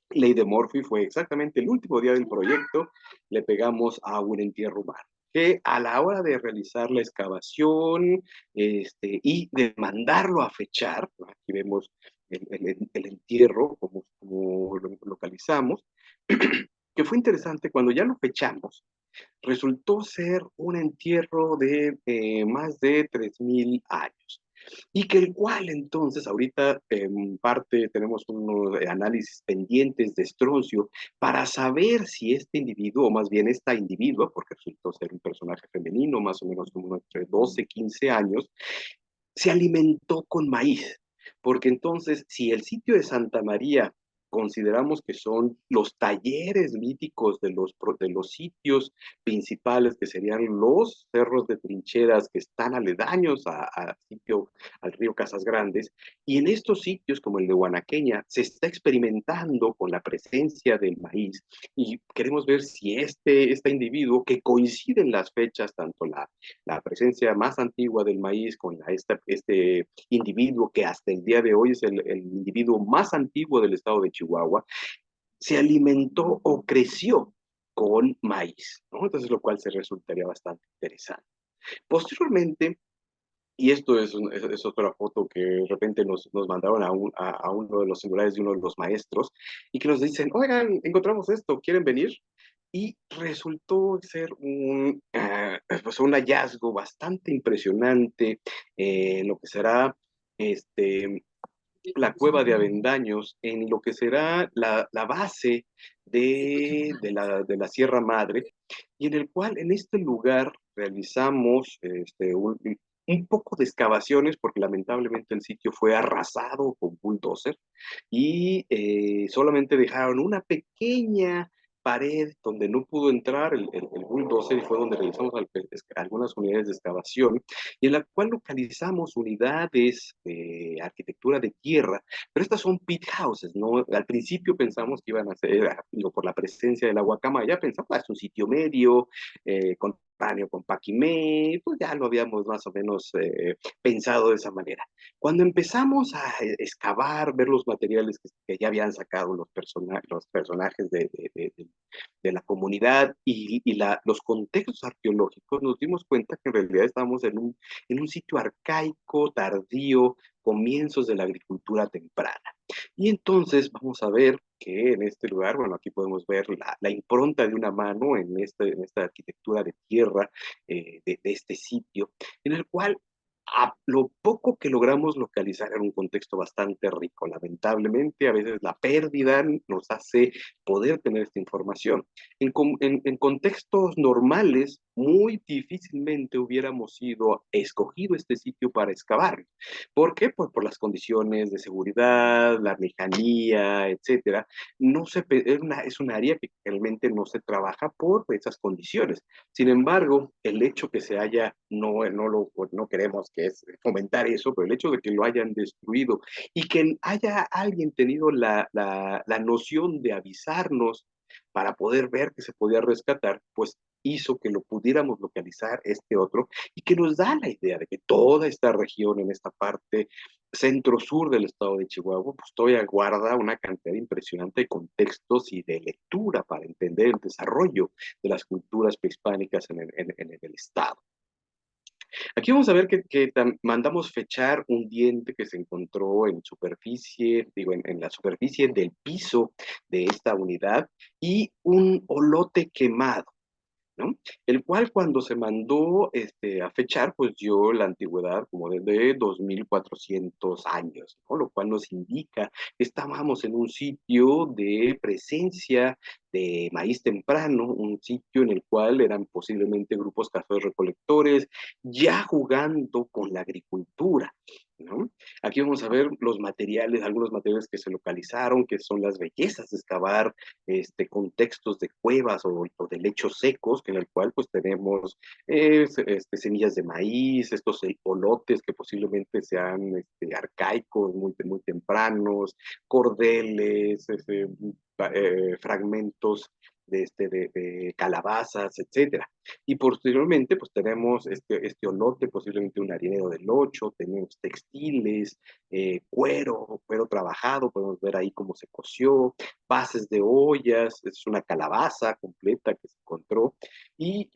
ley de Murphy, fue exactamente el último día del proyecto, le pegamos a un entierro humano que a la hora de realizar la excavación y de mandarlo a fechar, aquí vemos el entierro, como lo localizamos, que fue interesante cuando ya lo fechamos, resultó ser un entierro de más de 3.000 años. Y que el cual entonces, ahorita en parte tenemos unos análisis pendientes de estroncio para saber si este individuo, o más bien esta individua, porque resultó ser un personaje femenino, más o menos como entre 12, 15 años, se alimentó con maíz. Porque entonces, si el sitio de Santa María consideramos que son los talleres míticos de los sitios principales, que serían los cerros de trincheras que están aledaños al río Casas Grandes, y en estos sitios como el de Guanaqueña se está experimentando con la presencia del maíz, y queremos ver si este individuo, que coincide en las fechas, tanto la presencia más antigua del maíz con este individuo que hasta el día de hoy es el individuo más antiguo del estado de Chihuahua, se alimentó o creció con maíz, ¿no? Entonces, lo cual se resultaría bastante interesante. Posteriormente, y esto es otra foto que de repente nos mandaron a uno de los celulares de uno de los maestros, y que nos dicen, oigan, encontramos esto, ¿quieren venir? Y resultó ser pues un hallazgo bastante impresionante en lo que será la cueva de Avendaños, en lo que será la base de la Sierra Madre, y en el cual en este lugar realizamos un poco de excavaciones, porque lamentablemente el sitio fue arrasado con bulldozer, y solamente dejaron una pequeña pared donde no pudo entrar el bulldozer, y fue donde realizamos algunas unidades de excavación, y en la cual localizamos unidades de arquitectura de tierra, pero estas son pit houses, ¿no? Al principio pensamos que iban a ser, digo, por la presencia del Aguacamaya, pensamos, es un sitio medio, contemporáneo con Paquimé, pues ya lo habíamos más o menos pensado de esa manera. Cuando empezamos a excavar, ver los materiales que ya habían sacado los personajes de la comunidad los contextos arqueológicos, nos dimos cuenta que en realidad estábamos en un sitio arcaico, tardío, comienzos de la agricultura temprana. Y entonces vamos a ver que en este lugar, bueno, aquí podemos ver la impronta de una mano en esta arquitectura de tierra de este sitio, en el cual a lo poco que logramos localizar era un contexto bastante rico. Lamentablemente, a veces la pérdida nos hace poder tener esta información. En contextos normales, muy difícilmente hubiéramos sido escogido este sitio para excavar. ¿Por qué? Pues por las condiciones de seguridad, la lejanía, etcétera. No se, es un área que realmente no se trabaja por esas condiciones. Sin embargo, el hecho que se haya, no queremos que es fomentar eso, pero el hecho de que lo hayan destruido y que haya alguien tenido la noción de avisarnos para poder ver que se podía rescatar, pues hizo que lo pudiéramos localizar este otro y que nos da la idea de que toda esta región en esta parte centro-sur del estado de Chihuahua, pues todavía guarda una cantidad impresionante de contextos y de lectura para entender el desarrollo de las culturas prehispánicas en el estado. Aquí vamos a ver que mandamos fechar un diente que se encontró en superficie, digo, en la superficie del piso de esta unidad y un olote quemado, ¿no? El cual cuando se mandó a fechar, pues dio la antigüedad como de 2400 años, ¿no? Lo cual nos indica que estábamos en un sitio de presencia de maíz temprano, un sitio en el cual eran posiblemente grupos cazadores-recolectores ya jugando con la agricultura, ¿no? Aquí vamos a ver los materiales, algunos materiales que se localizaron, que son las bellezas de excavar contextos de cuevas o de lechos secos, en el cual pues tenemos semillas de maíz, estos olotes que posiblemente sean arcaicos, muy tempranos, cordeles, fragmentos de calabazas, etcétera. Y posteriormente, pues tenemos este olote, posiblemente un harinero del 8, tenemos textiles, cuero trabajado, podemos ver ahí cómo se coció, bases de ollas, es una calabaza completa que se encontró, y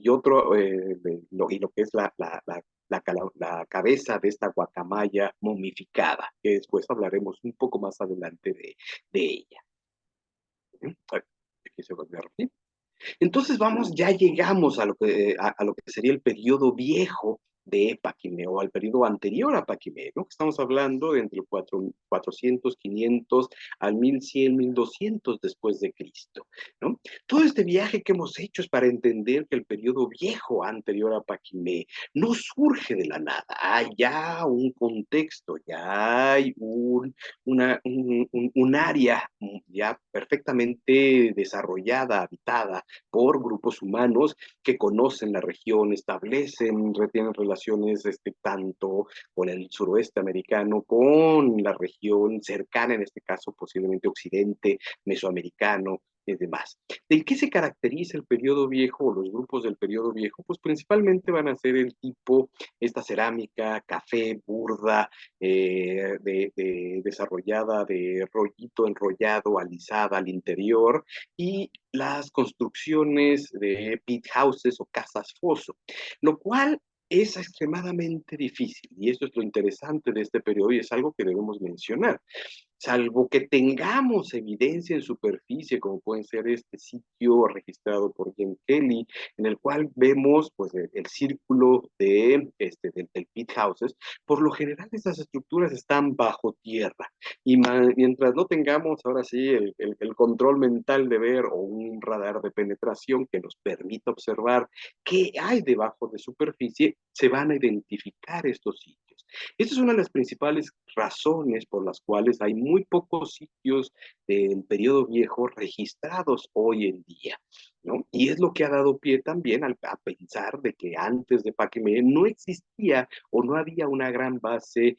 otro, y lo que es la cabeza de esta guacamaya momificada, que después hablaremos un poco más adelante de ella. Aquí se volvió a repetir. Entonces vamos, ya llegamos a lo que sería el periodo viejo de Paquimé, o al periodo anterior a Paquimé, ¿no? Estamos hablando de entre 400, 500 al 1100, 1200 después de Cristo, ¿no? Todo este viaje que hemos hecho es para entender que el periodo viejo anterior a Paquimé no surge de la nada, hay ya un contexto, ya hay un área ya perfectamente desarrollada, habitada, por grupos humanos que conocen la región, tienen relaciones tanto con el suroeste americano, con la región cercana, en este caso posiblemente occidente, mesoamericano y demás. ¿De qué se caracteriza el periodo viejo o los grupos del periodo viejo? Pues principalmente van a ser el tipo, esta cerámica, café, burda, desarrollada de rollito enrollado, alisada al interior, y las construcciones de pit houses o casas foso, lo cual es extremadamente difícil, y esto es lo interesante de este periodo y es algo que debemos mencionar. Salvo que tengamos evidencia en superficie, como puede ser este sitio registrado por Jen Kelly, en el cual vemos pues, el círculo del pit houses, por lo general estas estructuras están bajo tierra. Y mientras no tengamos ahora sí el control mental de ver o un radar de penetración que nos permita observar qué hay debajo de superficie, se van a identificar estos sitios. Esta es una de las principales razones por las cuales hay muy pocos sitios del periodo viejo registrados hoy en día, ¿no? Y es lo que ha dado pie también a pensar de que antes de Paquemé no existía o no había una gran base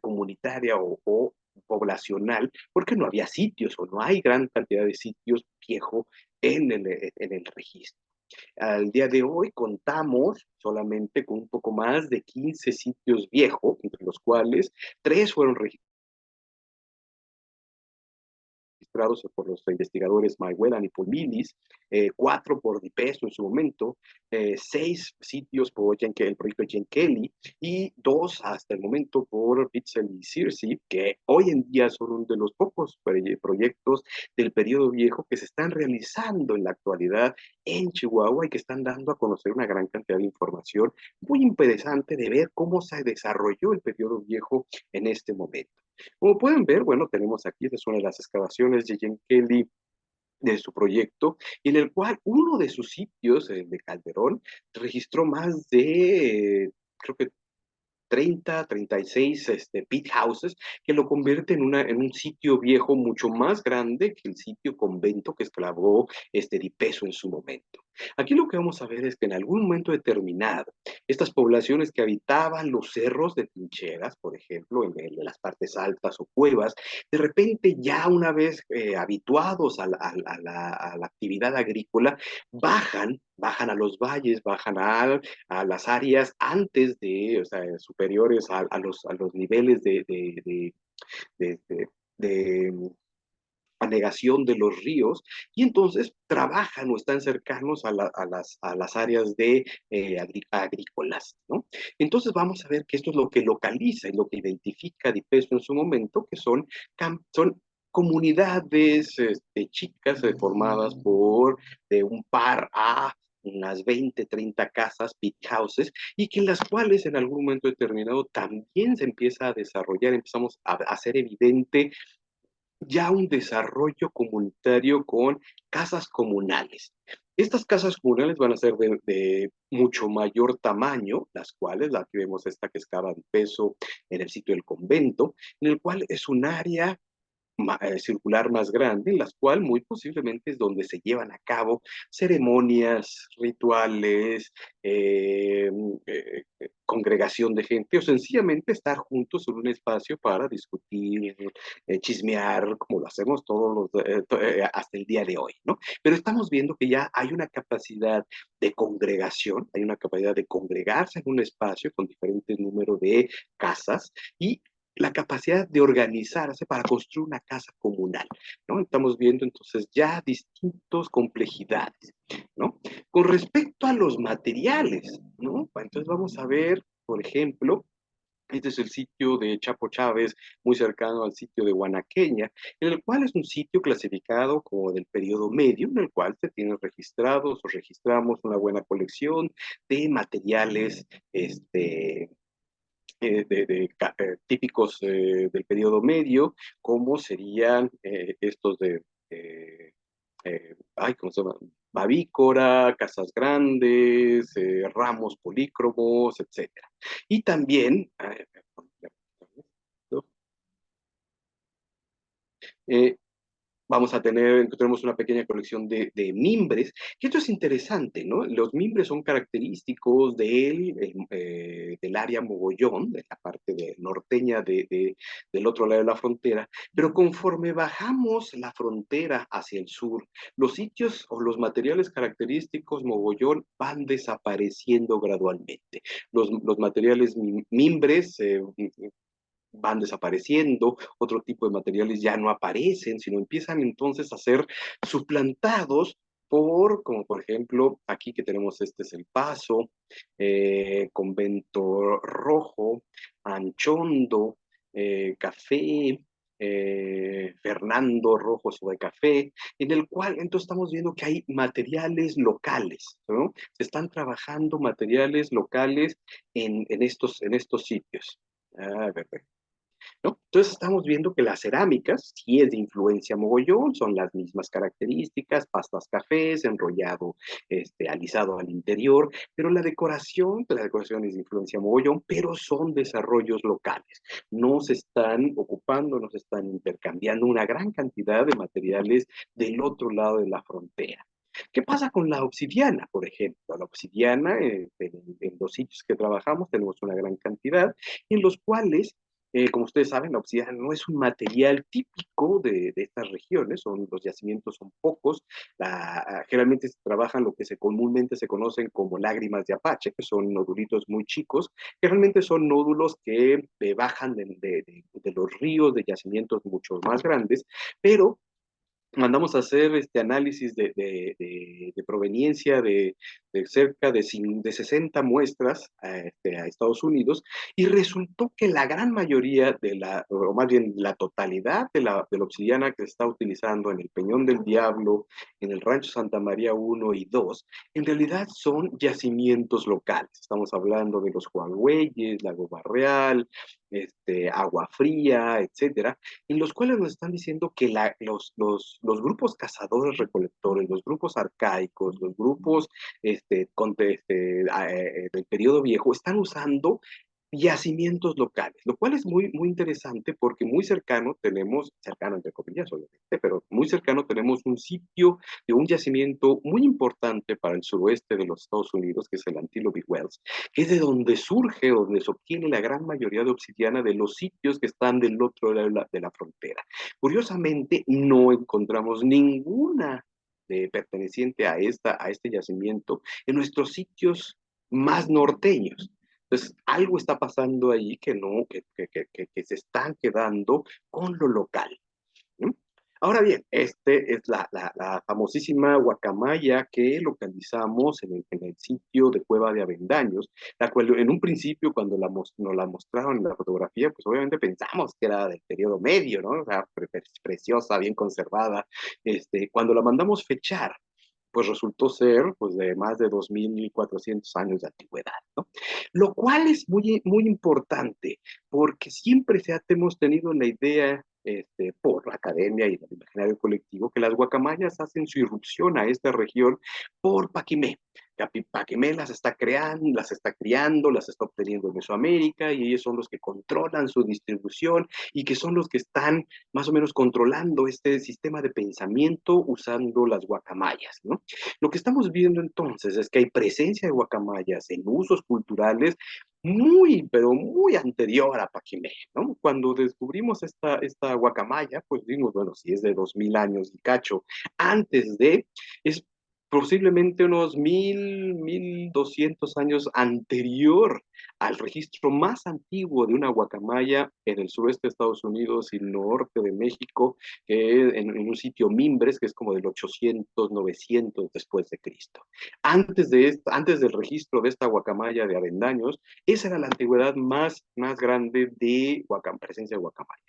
comunitaria o poblacional, porque no había sitios o no hay gran cantidad de sitios viejos en el registro. Al día de hoy contamos solamente con un poco más de 15 sitios viejos, entre los cuales 3 fueron registrados por los investigadores Mike Whelan y Paul Millis, 4 por DiPesto en su momento, 6 sitios por el proyecto Jen Kelly y 2 hasta el momento por Bitzel y Circe, que hoy en día son uno de los pocos proyectos del periodo viejo que se están realizando en la actualidad en Chihuahua y que están dando a conocer una gran cantidad de información muy interesante de ver cómo se desarrolló el periodo viejo en este momento. Como pueden ver, bueno, tenemos aquí, esta es una de las excavaciones de Jen Kelly de su proyecto, y en el cual uno de sus sitios, el de Calderón, registró más de, creo que 36 pit houses, que lo convierte en un sitio viejo mucho más grande que el sitio convento que excavó Di Peso en su momento. Aquí lo que vamos a ver es que en algún momento determinado, estas poblaciones que habitaban los cerros de trincheras, por ejemplo, en las partes altas o cuevas, de repente ya una vez habituados a la actividad agrícola, bajan a los valles, bajan a las áreas antes de, o sea, superiores a los niveles de, de, de anegación de los ríos, y entonces trabajan o están cercanos a las áreas agrícolas, ¿no? Entonces vamos a ver que esto es lo que localiza y lo que identifica Di Peso en su momento, que son comunidades chicas formadas por de un par a unas 20, 30 casas, pit houses, y que en las cuales en algún momento determinado también se empieza a desarrollar, empezamos a hacer evidente ya un desarrollo comunitario con casas comunales. Estas casas comunales van a ser de mucho mayor tamaño, las cuales, aquí vemos esta que excava de peso en el sitio del convento, en el cual es un área circular más grande, en las cuales muy posiblemente es donde se llevan a cabo ceremonias, rituales, congregación de gente, o sencillamente estar juntos en un espacio para discutir, chismear, como lo hacemos todos hasta el día de hoy, ¿no? Pero estamos viendo que ya hay una capacidad de congregación, hay una capacidad de congregarse en un espacio con diferentes números de casas, y la capacidad de organizarse para construir una casa comunal, ¿no? Estamos viendo entonces ya distintas complejidades, ¿no? Con respecto a los materiales, ¿no? Entonces vamos a ver, por ejemplo, este es el sitio de Chapo Chávez, muy cercano al sitio de Guanaqueña, en el cual es un sitio clasificado como del periodo medio, en el cual se tienen registrados o registramos una buena colección de materiales típicos del periodo medio, como serían estos ¿cómo se llama? Bavícora, casas grandes, ramos polícromos, etcétera. Y también, eh, vamos a tenemos una pequeña colección de mimbres, que esto es interesante, ¿no? Los mimbres son característicos del área Mogollón, de la parte norteña del otro lado de la frontera, pero conforme bajamos la frontera hacia el sur, los sitios o los materiales característicos Mogollón van desapareciendo gradualmente. Los materiales mimbres van desapareciendo, otro tipo de materiales ya no aparecen, sino empiezan entonces a ser suplantados como por ejemplo, aquí que tenemos este es el Paso, Convento Rojo, Anchondo, Café, Fernando Rojo sobre Café, en el cual entonces estamos viendo que hay materiales locales, ¿no? Se están trabajando materiales locales en estos sitios. Perfecto. ¿No? Entonces estamos viendo que las cerámicas, sí es de influencia mogollón, son las mismas características, pastas cafés, enrollado, alisado al interior, pero la decoración es de influencia mogollón, pero son desarrollos locales. No se están ocupando, no se están intercambiando una gran cantidad de materiales del otro lado de la frontera. ¿Qué pasa con la obsidiana, por ejemplo? La obsidiana, en los sitios que trabajamos, tenemos una gran cantidad, en los cuales como ustedes saben, la obsidiana no es un material típico de estas regiones, los yacimientos son pocos, generalmente se trabajan lo que comúnmente se conocen como lágrimas de Apache, que son nodulitos muy chicos, que realmente son nódulos que bajan de los ríos, de yacimientos mucho más grandes, pero mandamos a hacer este análisis de proveniencia de cerca de 60 muestras a Estados Unidos, y resultó que la gran mayoría o más bien la totalidad de la obsidiana que se está utilizando en el Peñón del Diablo, en el Rancho Santa María 1 y 2, en realidad son yacimientos locales. Estamos hablando de los Huagüeyes, Lago Barreal, Agua Fría, etcétera, en los cuales nos están diciendo que los grupos cazadores recolectores, los grupos arcaicos, los grupos del periodo viejo, están usando yacimientos locales, lo cual es muy, muy interesante porque muy cercano tenemos, cercano entre comillas obviamente, pero muy cercano tenemos un sitio de un yacimiento muy importante para el suroeste de los Estados Unidos, que es el Antelope Wells, que es de donde surge, donde se obtiene la gran mayoría de obsidiana de los sitios que están del otro lado de la frontera. Curiosamente, no encontramos ninguna perteneciente a este yacimiento en nuestros sitios más norteños. Entonces, algo está pasando ahí que no, que se están quedando con lo local. ¿No? Ahora bien, es la famosísima guacamaya que localizamos en el sitio de Cueva de Avendaños, la cual en un principio cuando nos la mostraron en la fotografía, pues obviamente pensamos que era del periodo medio, ¿no? O sea, preciosa, bien conservada. Cuando la mandamos fechar, pues resultó ser pues, de más de 2.400 años de antigüedad, ¿no? Lo cual es muy, muy importante, porque siempre hemos tenido la idea por la academia y el imaginario colectivo, que las guacamayas hacen su irrupción a esta región por Paquimé. Paquimé las está criando, las está obteniendo en Mesoamérica, y ellos son los que controlan su distribución y que son los que están más o menos controlando este sistema de pensamiento usando las guacamayas, ¿no? Lo que estamos viendo entonces es que hay presencia de guacamayas en usos culturales muy, pero muy anterior a Paquimé, ¿no? Cuando descubrimos esta guacamaya, pues dimos, bueno, si es de 2.000 años y cacho, antes de, es posiblemente unos 1.200 años anterior al registro más antiguo de una guacamaya en el sureste de Estados Unidos y norte de México, que es en un sitio Mimbres, que es como del 800, 900 después de Cristo. Antes del registro de esta guacamaya de Avendaños, esa era la antigüedad más grande de presencia de guacamaya.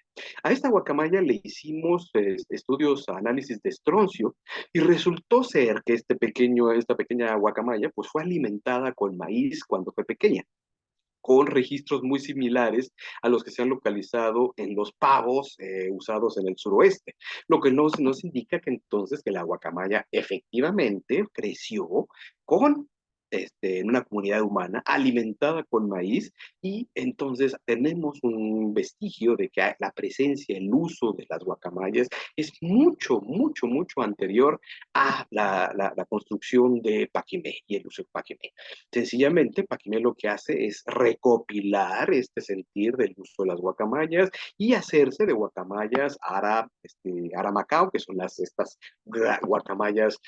A esta guacamaya le hicimos estudios, análisis de estroncio, y resultó ser que esta pequeña guacamaya pues fue alimentada con maíz cuando fue pequeña, con registros muy similares a los que se han localizado en los pavos usados en el suroeste, lo que nos indica que entonces que la guacamaya efectivamente creció con en una comunidad humana alimentada con maíz, y entonces tenemos un vestigio de que la presencia, el uso de las guacamayas es mucho, mucho, mucho anterior a la construcción de Paquimé y el uso de Paquimé. Sencillamente, Paquimé lo que hace es recopilar este sentir del uso de las guacamayas y hacerse de guacamayas aramacao, que son estas guacamayas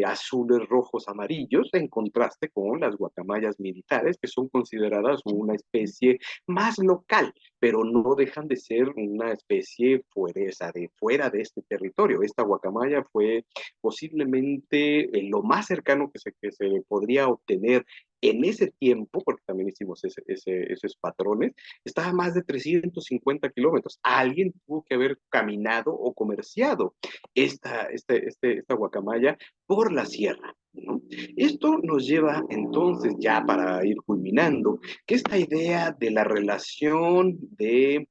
azules, rojos, amarillos, en contraste con las guacamayas militares, que son consideradas una especie más local, pero no dejan de ser una especie fuera de este territorio. Esta guacamaya fue posiblemente lo más cercano que se podría obtener en ese tiempo, porque también hicimos esos patrones, estaba a más de 350 kilómetros. Alguien tuvo que haber caminado o comerciado esta guacamaya por la sierra, ¿no? Esto nos lleva entonces, ya para ir culminando, que esta idea de la relación de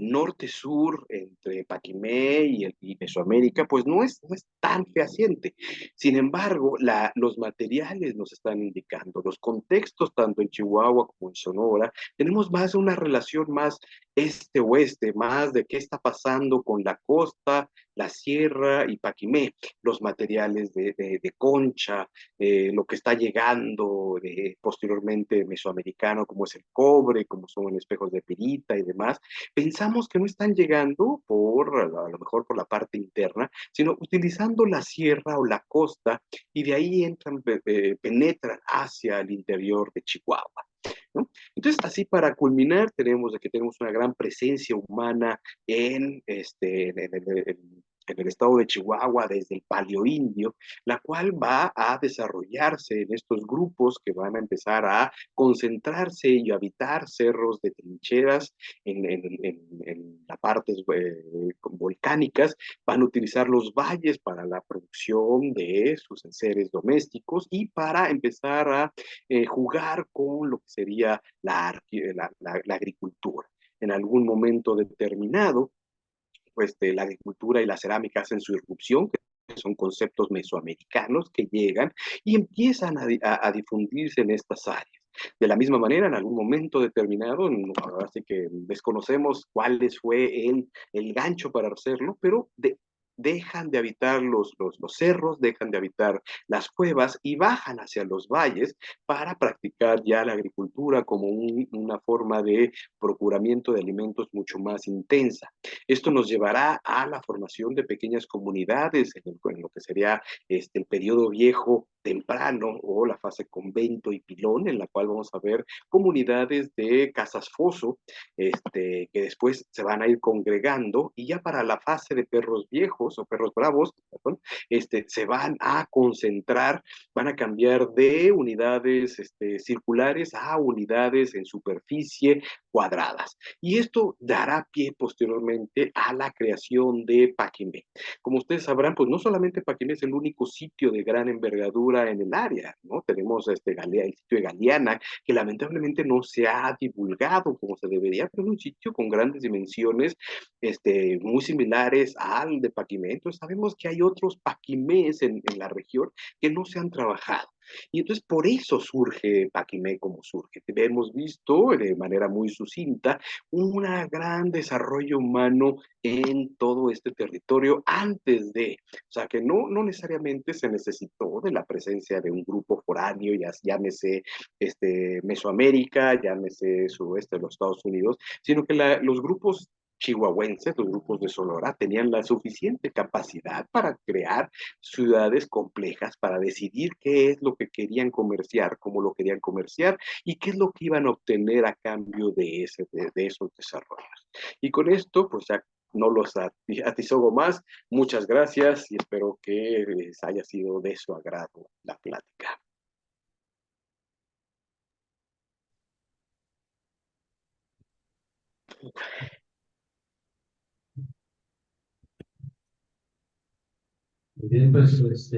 norte-sur entre Paquimé y Mesoamérica, pues no es tan fehaciente. Sin embargo, los materiales nos están indicando, los contextos, tanto en Chihuahua como en Sonora, tenemos más una relación más este-oeste, más de qué está pasando con la costa, la sierra y Paquimé, los materiales de concha, lo que está llegando posteriormente mesoamericano, como es el cobre, como son espejos de pirita y demás. Pensamos que no están llegando a lo mejor por la parte interna, sino utilizando la sierra o la costa, y de ahí penetran hacia el interior de Chihuahua, ¿no? Entonces, así para culminar, tenemos una gran presencia humana en en el estado de Chihuahua desde el Paleoindio, la cual va a desarrollarse en estos grupos que van a empezar a concentrarse y habitar cerros de trincheras en las partes volcánicas, van a utilizar los valles para la producción de sus enseres domésticos y para empezar a jugar con lo que sería la agricultura. En algún momento determinado, pues la agricultura y la cerámica hacen su irrupción, que son conceptos mesoamericanos que llegan y empiezan a difundirse en estas áreas. De la misma manera, en algún momento determinado, ahora sí que desconocemos cuál fue el gancho para hacerlo, pero dejan de habitar los cerros, dejan de habitar las cuevas y bajan hacia los valles para practicar ya la agricultura como una forma de procuramiento de alimentos mucho más intensa. Esto nos llevará a la formación de pequeñas comunidades en lo que sería el periodo viejo temprano o la fase convento y pilón, en la cual vamos a ver comunidades de casas foso, que después se van a ir congregando y ya para la fase de perros viejos o perros bravos, perdón, se van a concentrar, van a cambiar de unidades circulares a unidades en superficie cuadradas. Y esto dará pie posteriormente a la creación de Paquimé. Como ustedes sabrán, pues no solamente Paquimé es el único sitio de gran envergadura en el área, ¿no? Tenemos el sitio de Galeana, que lamentablemente no se ha divulgado como se debería, pero es un sitio con grandes dimensiones, muy similares al de Paquimé. Entonces sabemos que hay otros Paquimés en la región que no se han trabajado. Y entonces por eso surge Paquimé como surge. Hemos visto de manera muy sucinta un gran desarrollo humano en todo este territorio antes de, o sea que no necesariamente se necesitó de la presencia de un grupo foráneo, llámese Mesoamérica, llámese suroeste de los Estados Unidos, sino que los grupos chihuahuenses, los grupos de Sonora, tenían la suficiente capacidad para crear ciudades complejas, para decidir qué es lo que querían comerciar, cómo lo querían comerciar y qué es lo que iban a obtener a cambio de esos desarrollos. Y con esto, pues ya no los atizogo más. Muchas gracias y espero que les haya sido de su agrado la plática. Bien, pues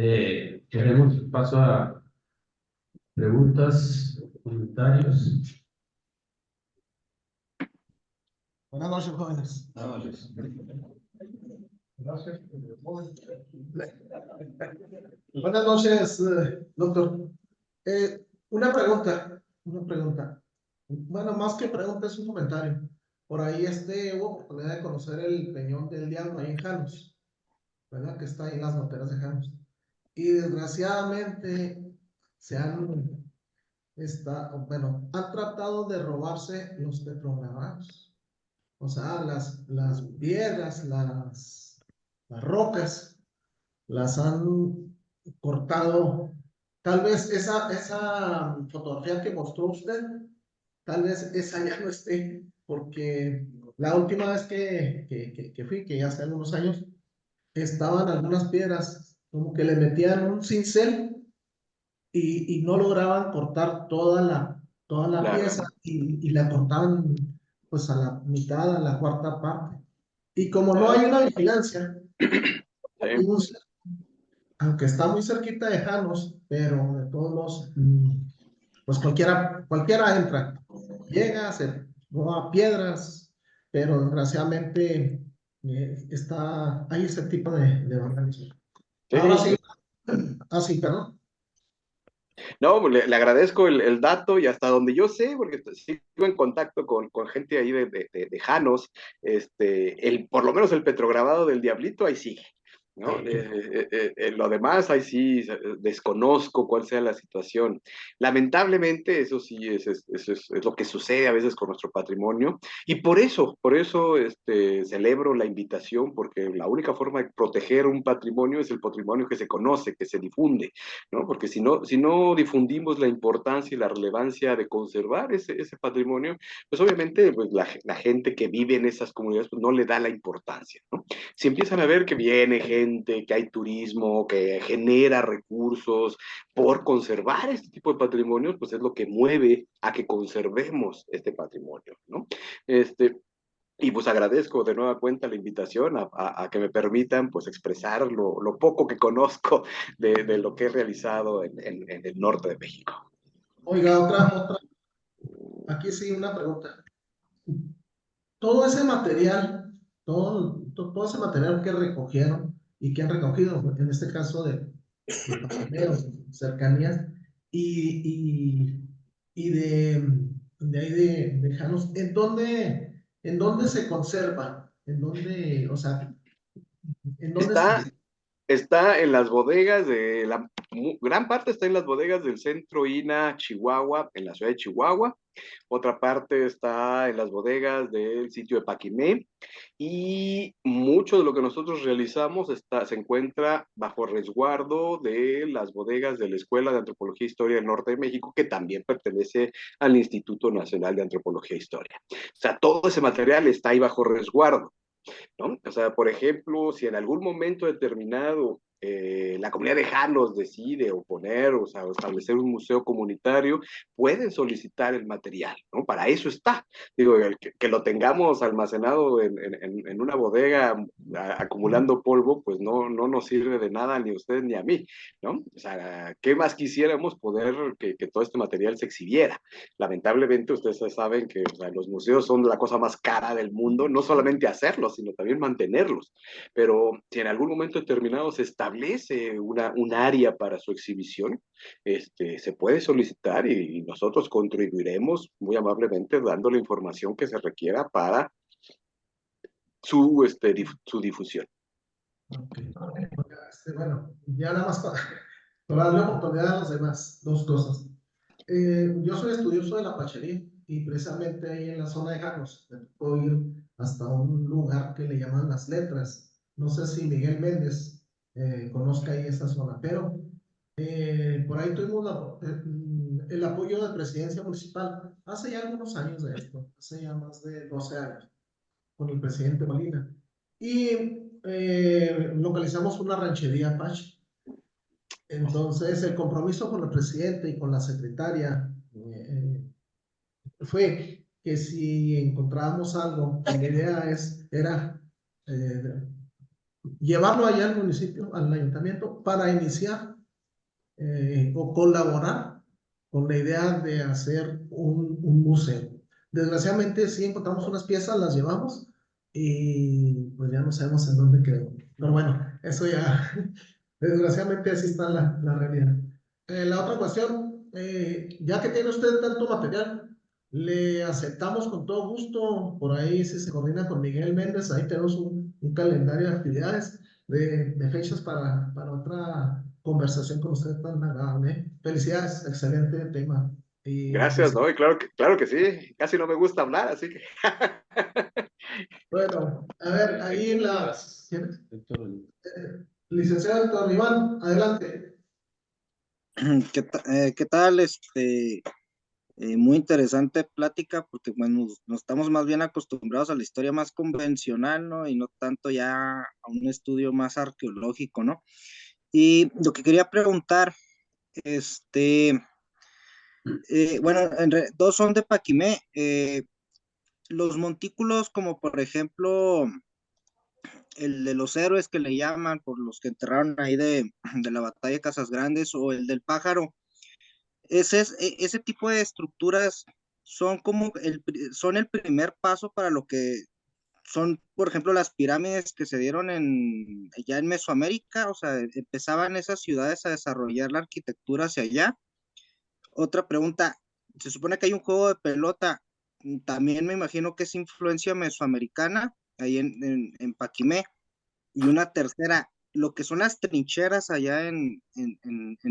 daremos paso a preguntas, comentarios. Buenas noches, jóvenes. Gracias. Buenas noches, doctor. Una pregunta. Bueno, más que pregunta es un comentario. Por ahí hubo oportunidad de conocer el Peñón del Diablo ahí en Janos, ¿verdad? Que está ahí en las montañas de Janos. Y desgraciadamente se han tratado de robarse los petroglifos. O sea, las piedras, las rocas, las han cortado. Tal vez esa fotografía que mostró usted, tal vez esa ya no esté, porque la última vez que fui, que ya hace algunos años, estaban algunas piedras como que le metían un cincel y no lograban cortar toda la Claro. pieza y la cortaban pues a la mitad, a la cuarta parte. Y como no hay una vigilancia, Sí. aunque está muy cerquita de Janos, pero de todos modos, pues cualquiera entra, llega, se roba piedras, pero desgraciadamente hay ese tipo de vandalismo. Ahora sí, perdón. No, le agradezco el dato y hasta donde yo sé, porque sigo en contacto con gente ahí de Janos, por lo menos el petrograbado del Diablito ahí sigue. ¿no? Lo demás, ahí sí desconozco cuál sea la situación. Lamentablemente, eso sí es lo que sucede a veces con nuestro patrimonio, y por eso celebro la invitación, porque la única forma de proteger un patrimonio es el patrimonio que se conoce, que se difunde, ¿no? Porque si no difundimos la importancia y la relevancia de conservar ese patrimonio, pues obviamente pues la gente que vive en esas comunidades pues no le da la importancia, ¿no? Si empiezan a ver que viene gente, que hay turismo, que genera recursos por conservar este tipo de patrimonios, pues es lo que mueve a que conservemos este patrimonio, ¿no? Y pues agradezco de nueva cuenta la invitación a que me permitan pues expresar lo poco que conozco de lo que he realizado en el norte de México. Oiga, aquí sí una pregunta. Todo ese material, todo ese material que recogieron y que han recogido, en este caso de Paquimeos, cercanías, y, y de ahí de Janos, en dónde se conserva? ¿En dónde, o sea, en dónde está? Está en las bodegas gran parte está en las bodegas del centro INA Chihuahua, en la ciudad de Chihuahua. Otra parte está en las bodegas del sitio de Paquimé, y mucho de lo que nosotros realizamos se encuentra bajo resguardo de las bodegas de la Escuela de Antropología e Historia del Norte de México, que también pertenece al Instituto Nacional de Antropología e Historia. O sea, todo ese material está ahí bajo resguardo, ¿no? O sea, por ejemplo, si en algún momento determinado la comunidad de Janos decide oponer, o sea, establecer un museo comunitario, pueden solicitar el material, ¿no? Para eso está. Digo, que lo tengamos almacenado en una bodega acumulando polvo, pues no nos sirve de nada ni a usted ni a mí, ¿no? O sea, ¿qué más quisiéramos poder que todo este material se exhibiera? Lamentablemente, ustedes saben que, o sea, los museos son la cosa más cara del mundo, no solamente hacerlos, sino también mantenerlos. Pero si en algún momento determinado se establece un área para su exhibición, se puede solicitar, y nosotros contribuiremos muy amablemente dando la información que se requiera para su difusión. Okay. Bueno, ya nada más para darle oportunidad a los demás, dos cosas. Yo soy estudioso de la Pachería, y precisamente ahí en la zona de Janos puedo ir hasta un lugar que le llaman Las Letras. No sé si Miguel Méndez conozca ahí esa zona, pero por ahí tuvimos el apoyo de presidencia municipal hace ya algunos años de esto, hace ya más de 12 años, con el presidente Molina. Y localizamos una ranchería Apache. Entonces, el compromiso con el presidente y con la secretaria fue que si encontrábamos algo, la idea era eh, llevarlo allá al municipio, al ayuntamiento, para iniciar o colaborar con la idea de hacer un museo. Desgraciadamente, sí encontramos unas piezas, las llevamos, y pues ya no sabemos en dónde quedó. Pero bueno, eso ya, desgraciadamente así está la realidad. La otra cuestión, ya que tiene usted tanto material, le aceptamos con todo gusto. Por ahí, si se coordina con Miguel Méndez, ahí tenemos un calendario de actividades, de fechas para otra conversación con usted tan agradable. Felicidades, excelente tema. Y Gracias, pues, ¿no? Y claro que sí, casi no me gusta hablar, así que... bueno, a ver, ahí en la... ¿quién es? Doctor, Licenciado Héctor Iván, adelante. ¿Qué tal? Muy interesante plática, porque bueno, nos estamos más bien acostumbrados a la historia más convencional, ¿no? Y no tanto ya a un estudio más arqueológico, ¿no? Y lo que quería preguntar, bueno, dos son de Paquimé. Los montículos, como por ejemplo el de los héroes que le llaman, por los que enterraron ahí de la batalla de Casas Grandes, o el del pájaro, ese tipo de estructuras son como son el primer paso para lo que son, por ejemplo, las pirámides que se dieron ya en Mesoamérica. O sea, empezaban esas ciudades a desarrollar la arquitectura hacia allá. Otra pregunta, se supone que hay un juego de pelota, también me imagino que es influencia mesoamericana, ahí en Paquimé. Y una tercera, lo que son las trincheras allá en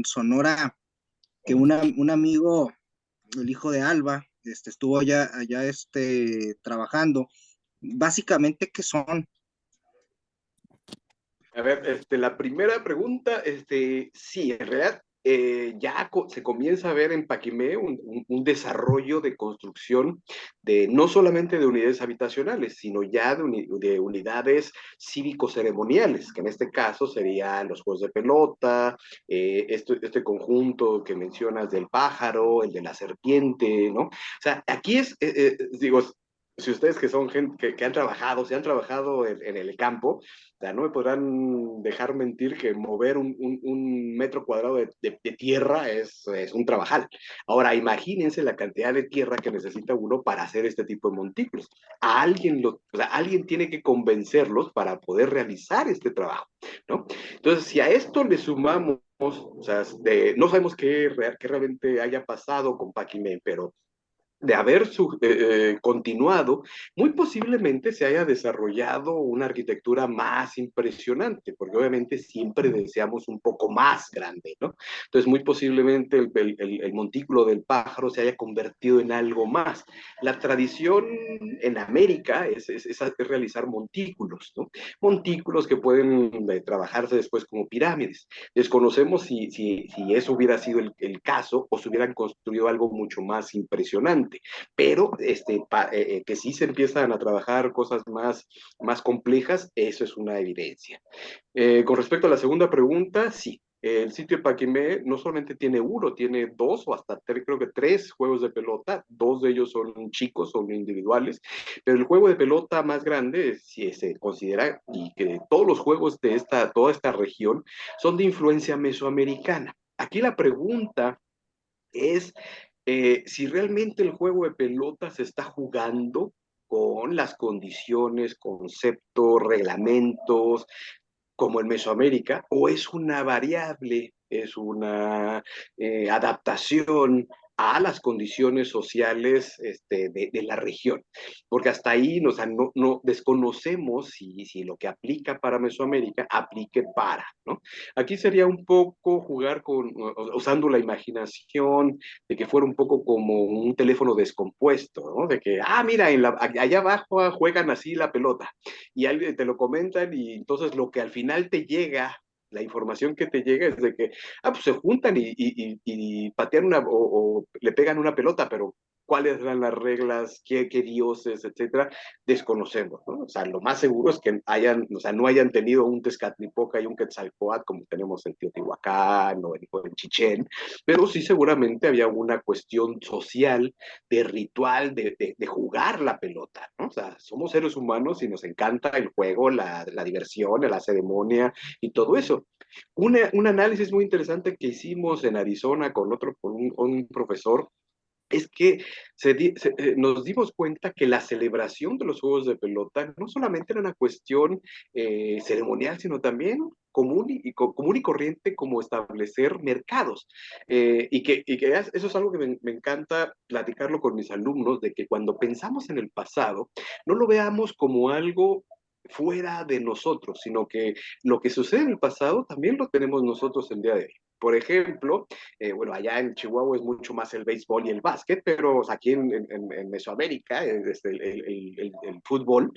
Sonora, que un amigo, el hijo de Alba, estuvo allá trabajando. Básicamente, ¿qué son? A ver, la primera pregunta, sí, en realidad ya se comienza a ver en Paquimé un desarrollo de construcción de no solamente de unidades habitacionales, sino ya de unidades cívico-ceremoniales, que en este caso serían los juegos de pelota, este conjunto que mencionas del pájaro, el de la serpiente, ¿no? O sea, aquí digo, si ustedes que son gente que han trabajado, si han trabajado en el campo, sea, no me podrán dejar mentir que mover un metro cuadrado de tierra es un trabajal. Ahora, imagínense la cantidad de tierra que necesita uno para hacer este tipo de montículos. O sea, alguien tiene que convencerlos para poder realizar este trabajo, ¿no? Entonces, si a esto le sumamos, o sea, no sabemos qué realmente haya pasado con Paquimé, pero de haber continuado, muy posiblemente se haya desarrollado una arquitectura más impresionante, porque obviamente siempre deseamos un poco más grande, ¿no? Entonces, muy posiblemente el montículo del pájaro se haya convertido en algo más. La tradición en América es realizar montículos, ¿no? Montículos que pueden trabajarse después como pirámides. Desconocemos si eso hubiera sido el caso o si hubieran construido algo mucho más impresionante, pero que sí se empiezan a trabajar cosas más complejas, eso es una evidencia. Con respecto a la segunda pregunta, sí. El sitio de Paquimé no solamente tiene uno, tiene dos o hasta creo que tres juegos de pelota, dos de ellos son chicos, son individuales, pero el juego de pelota más grande, si se considera, y que todos los juegos de toda esta región son de influencia mesoamericana. Aquí la pregunta es si realmente el juego de pelota se está jugando con las condiciones, conceptos, reglamentos, como en Mesoamérica, o es una variable, es una adaptación a las condiciones sociales de la región, porque hasta ahí o sea, no desconocemos si lo que aplica para Mesoamérica aplique para, ¿no? Aquí sería un poco jugar usando la imaginación, de que fuera un poco como un teléfono descompuesto, ¿no? De que, mira, allá abajo juegan así la pelota, y alguien te lo comentan y entonces lo que al final te llega, la información que te llega es de que, pues se juntan y patean o le pegan una pelota, pero cuáles eran las reglas, qué dioses, etcétera, desconocemos, ¿no? O sea, lo más seguro es que o sea, no hayan tenido un Tezcatlipoca y un Quetzalcóatl como tenemos en Teotihuacán o en Chichén, pero sí seguramente había una cuestión social, de ritual, de jugar la pelota, ¿no? O sea, somos seres humanos y nos encanta el juego, la diversión, la ceremonia y todo eso. Un análisis muy interesante que hicimos en Arizona con un profesor es que nos dimos cuenta que la celebración de los juegos de pelota no solamente era una cuestión ceremonial, sino también común y corriente como establecer mercados. Eso es algo que me encanta platicarlo con mis alumnos, de que cuando pensamos en el pasado, no lo veamos como algo fuera de nosotros, sino que lo que sucede en el pasado también lo tenemos nosotros el día de hoy. Por ejemplo, bueno, allá en Chihuahua es mucho más el béisbol y el básquet, pero o sea, aquí en Mesoamérica el fútbol, o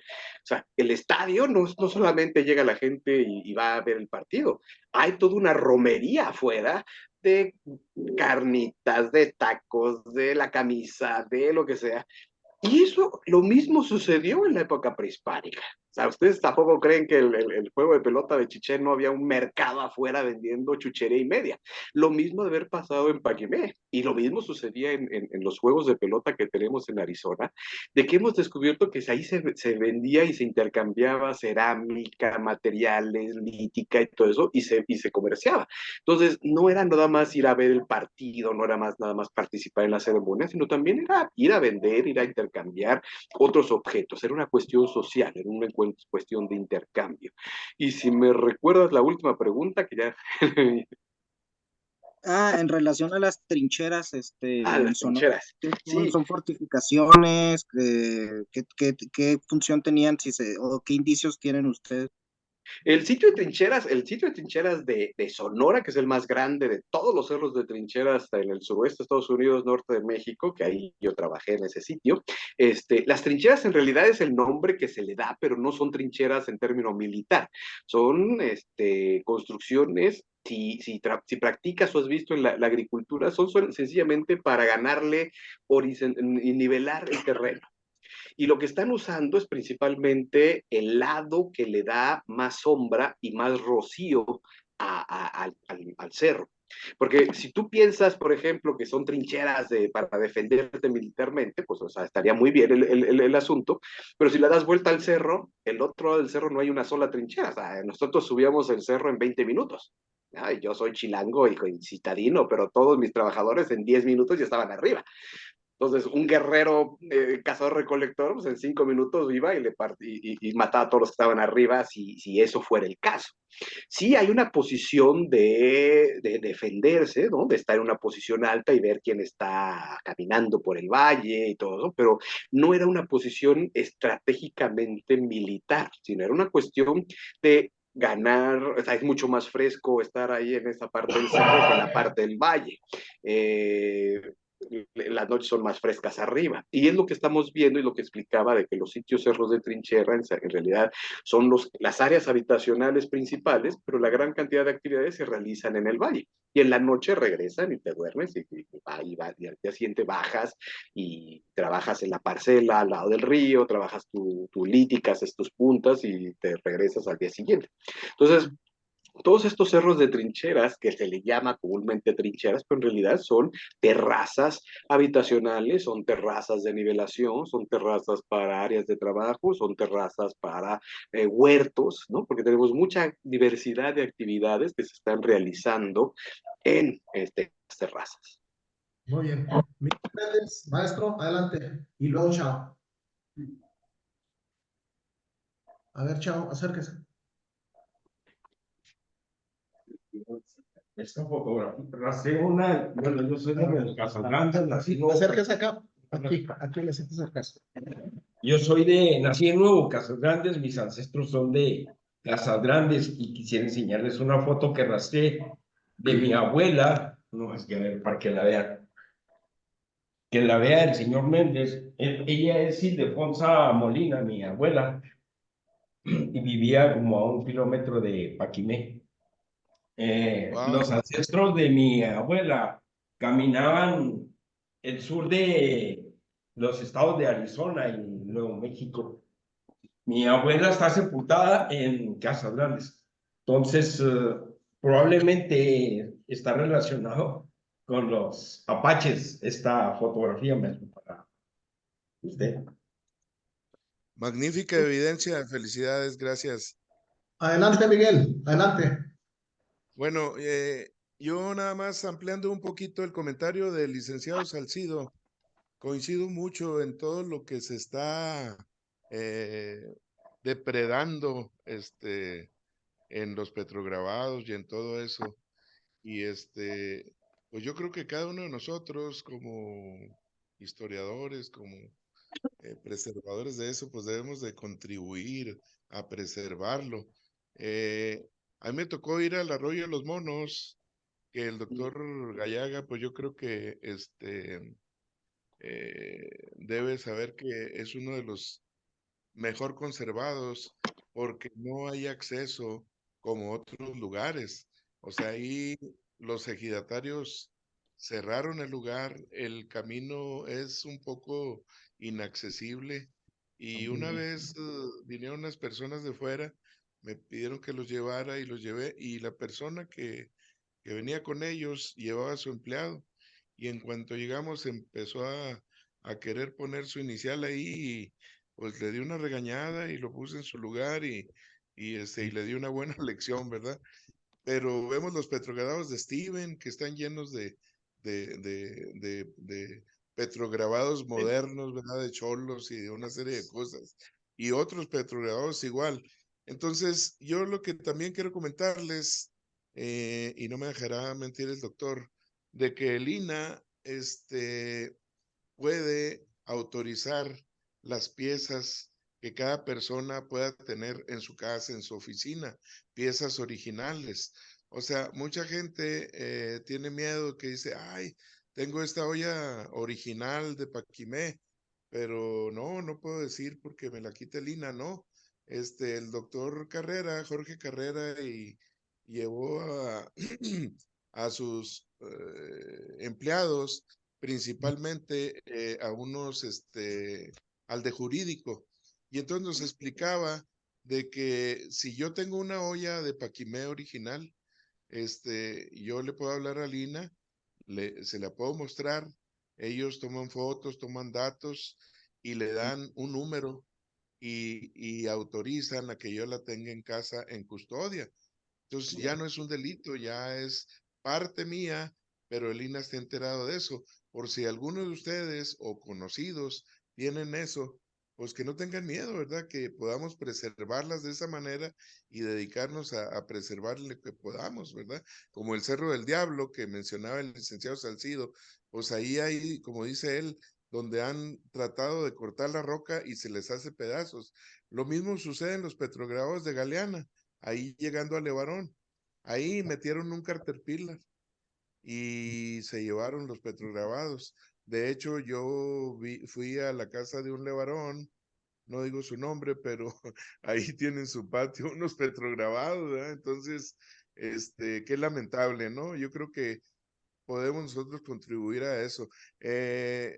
sea, el estadio no solamente llega la gente y va a ver el partido, hay toda una romería afuera de carnitas, de tacos, de la camisa, de lo que sea. Y eso, lo mismo sucedió en la época prehispánica. O sea, ¿ustedes tampoco creen que el juego de pelota de Chichén no había un mercado afuera vendiendo chuchería y media? Lo mismo de haber pasado en Paquimé. Y lo mismo sucedía en los juegos de pelota que tenemos en Arizona, de que hemos descubierto que ahí se vendía y se intercambiaba cerámica, materiales, lítica y todo eso, y se comerciaba. Entonces, no era nada más ir a ver el partido, no era nada más participar en la ceremonia, sino también era ir a vender, ir a intercambiar otros objetos. Era una cuestión social, era una cuestión de intercambio. Y si me recuerdas la última pregunta, que ya... En relación a las trincheras, en las Sonora, trincheras. ¿qué Sí, son fortificaciones? ¿Qué función tenían? O qué indicios tienen ustedes? El sitio de trincheras de Sonora, que es el más grande de todos los cerros de trincheras en el suroeste de Estados Unidos, norte de México, que ahí yo trabajé en ese sitio. Las trincheras en realidad es el nombre que se le da, pero no son trincheras en término militar. Son construcciones si practicas o has visto en la agricultura, son sencillamente para ganarle y nivelar el terreno. Y lo que están usando es principalmente el lado que le da más sombra y más rocío al cerro. Porque si tú piensas, por ejemplo, que son trincheras para defenderte militarmente, pues o sea, estaría muy bien el asunto, pero si le das vuelta al cerro, el otro lado del cerro no hay una sola trinchera. O sea, nosotros subíamos el cerro en 20 minutos. Ay, yo soy chilango y citadino, pero todos mis trabajadores en 10 minutos ya estaban arriba. Entonces, un guerrero cazador-recolector, pues en 5 minutos iba y mataba a todos los que estaban arriba si eso fuera el caso. Sí hay una posición de defenderse, ¿no? De estar en una posición alta y ver quién está caminando por el valle y todo eso, pero no era una posición estratégicamente militar, sino era una cuestión de ganar, o sea, es mucho más fresco estar ahí en esa parte del cerro que en la parte del valle. Las noches son más frescas arriba. Y es lo que estamos viendo y lo que explicaba de que los sitios cerros de trinchera en realidad son las áreas habitacionales principales, pero la gran cantidad de actividades se realizan en el valle. Y en la noche regresan y te duermes y al día siguiente bajas y trabajas en la parcela al lado del río, trabajas tu lítica, haces tus puntas y te regresas al día siguiente. Entonces, todos estos cerros de trincheras, que se le llama comúnmente trincheras, pero en realidad son terrazas habitacionales, son terrazas de nivelación, son terrazas para áreas de trabajo, son terrazas para huertos, ¿no? Porque tenemos mucha diversidad de actividades que se están realizando en estas terrazas. Muy bien. Miguel Méndez, maestro, adelante. Y luego, Chao. A ver, Chao, acérquese. Esta fotografía, bueno, yo soy de Casagrandes, nací en Acérquese acá. Aquí le sientes acá. nací en Nuevo Casagrandes, mis ancestros son de Casagrandes y quisiera enseñarles una foto que rastré de mi abuela, no es que a ver, para que la vea el señor Méndez. Ella es Ildefonsa Molina, mi abuela, y vivía como a 1 kilómetro de Paquimé. Los ancestros de mi abuela caminaban el sur de los estados de Arizona y Nuevo México. Mi abuela está sepultada en Casas Grandes. Entonces, probablemente está relacionado con los apaches esta fotografía, para usted. Magnífica evidencia, felicidades, gracias. Adelante, Miguel, adelante. Bueno, yo nada más ampliando un poquito el comentario del licenciado Salcido, coincido mucho en todo lo que se está depredando en los petrograbados y en todo eso. Y pues yo creo que cada uno de nosotros como historiadores, como preservadores de eso, pues debemos de contribuir a preservarlo. A mí me tocó ir al Arroyo de los Monos, que el doctor Gallaga, pues yo creo que debe saber que es uno de los mejor conservados porque no hay acceso como otros lugares. O sea, ahí los ejidatarios cerraron el lugar, el camino es un poco inaccesible y una vez vinieron unas personas de fuera, me pidieron que los llevara y los llevé y la persona que venía con ellos llevaba a su empleado y en cuanto llegamos empezó a querer poner su inicial ahí y pues le di una regañada y lo puse en su lugar y le di una buena lección, ¿verdad? Pero vemos los petrograbados de Steven que están llenos de petrograbados modernos, ¿verdad? De cholos y de una serie de cosas. Y otros petrograbados igual. Entonces, yo lo que también quiero comentarles, y no me dejará mentir el doctor, de que el INAH puede autorizar las piezas que cada persona pueda tener en su casa, en su oficina, piezas originales. O sea, mucha gente tiene miedo que dice, ay, tengo esta olla original de Paquimé, pero no puedo decir porque me la quita Lina, no. El doctor Carrera, Jorge Carrera, y llevó a sus empleados, principalmente a unos, al de jurídico, y entonces nos explicaba de que si yo tengo una olla de Paquimé original, yo le puedo hablar a Lina, se la puedo mostrar, ellos toman fotos, toman datos y le dan un número y autorizan a que yo la tenga en casa en custodia. Entonces ya no es un delito, ya es parte mía, pero el INA está enterado de eso. Por si alguno de ustedes o conocidos tienen eso, pues que no tengan miedo, ¿verdad? Que podamos preservarlas de esa manera y dedicarnos a preservar lo que podamos, ¿verdad? Como el Cerro del Diablo que mencionaba el licenciado Salcido, pues ahí hay, como dice él, donde han tratado de cortar la roca y se les hace pedazos. Lo mismo sucede en los petrograbados de Galeana, ahí llegando a Levarón. Ahí metieron un Caterpillar y se llevaron los petrograbados. De hecho, yo fui a la casa de un Levarón, no digo su nombre, pero ahí tienen su patio unos petrograbados, ¿verdad? Entonces, qué lamentable, ¿no? Yo creo que podemos nosotros contribuir a eso.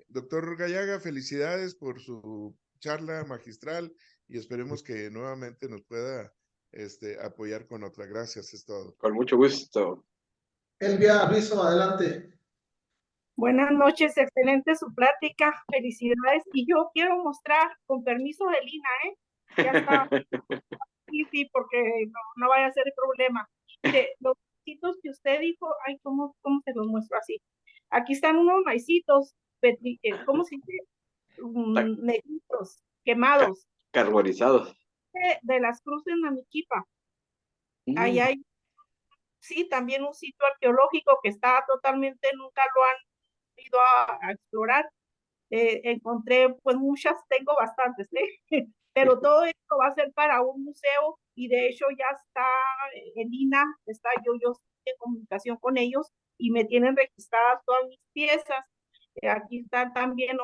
Doctor Gallaga, felicidades por su charla magistral y esperemos que nuevamente nos pueda apoyar con otra. Gracias, es todo. Con mucho gusto. Elvia, aviso, adelante. Buenas noches, excelente su plática, felicidades. Y yo quiero mostrar, con permiso de Lina, ya está, sí, porque no vaya a ser el problema. Mire, los maicitos que usted dijo, ay, ¿cómo se los muestro así? Aquí están unos maicitos, ¿cómo se dice? Negritos, quemados, Carbonizados. de las cruces Namiquipa. Ahí hay, sí, también un sitio arqueológico que está totalmente, nunca lo han ido a explorar. Encontré pues muchas, tengo bastantes, pero todo esto va a ser para un museo y de hecho ya está en INA, yo estoy en comunicación con ellos y me tienen registradas todas mis piezas. Aquí están también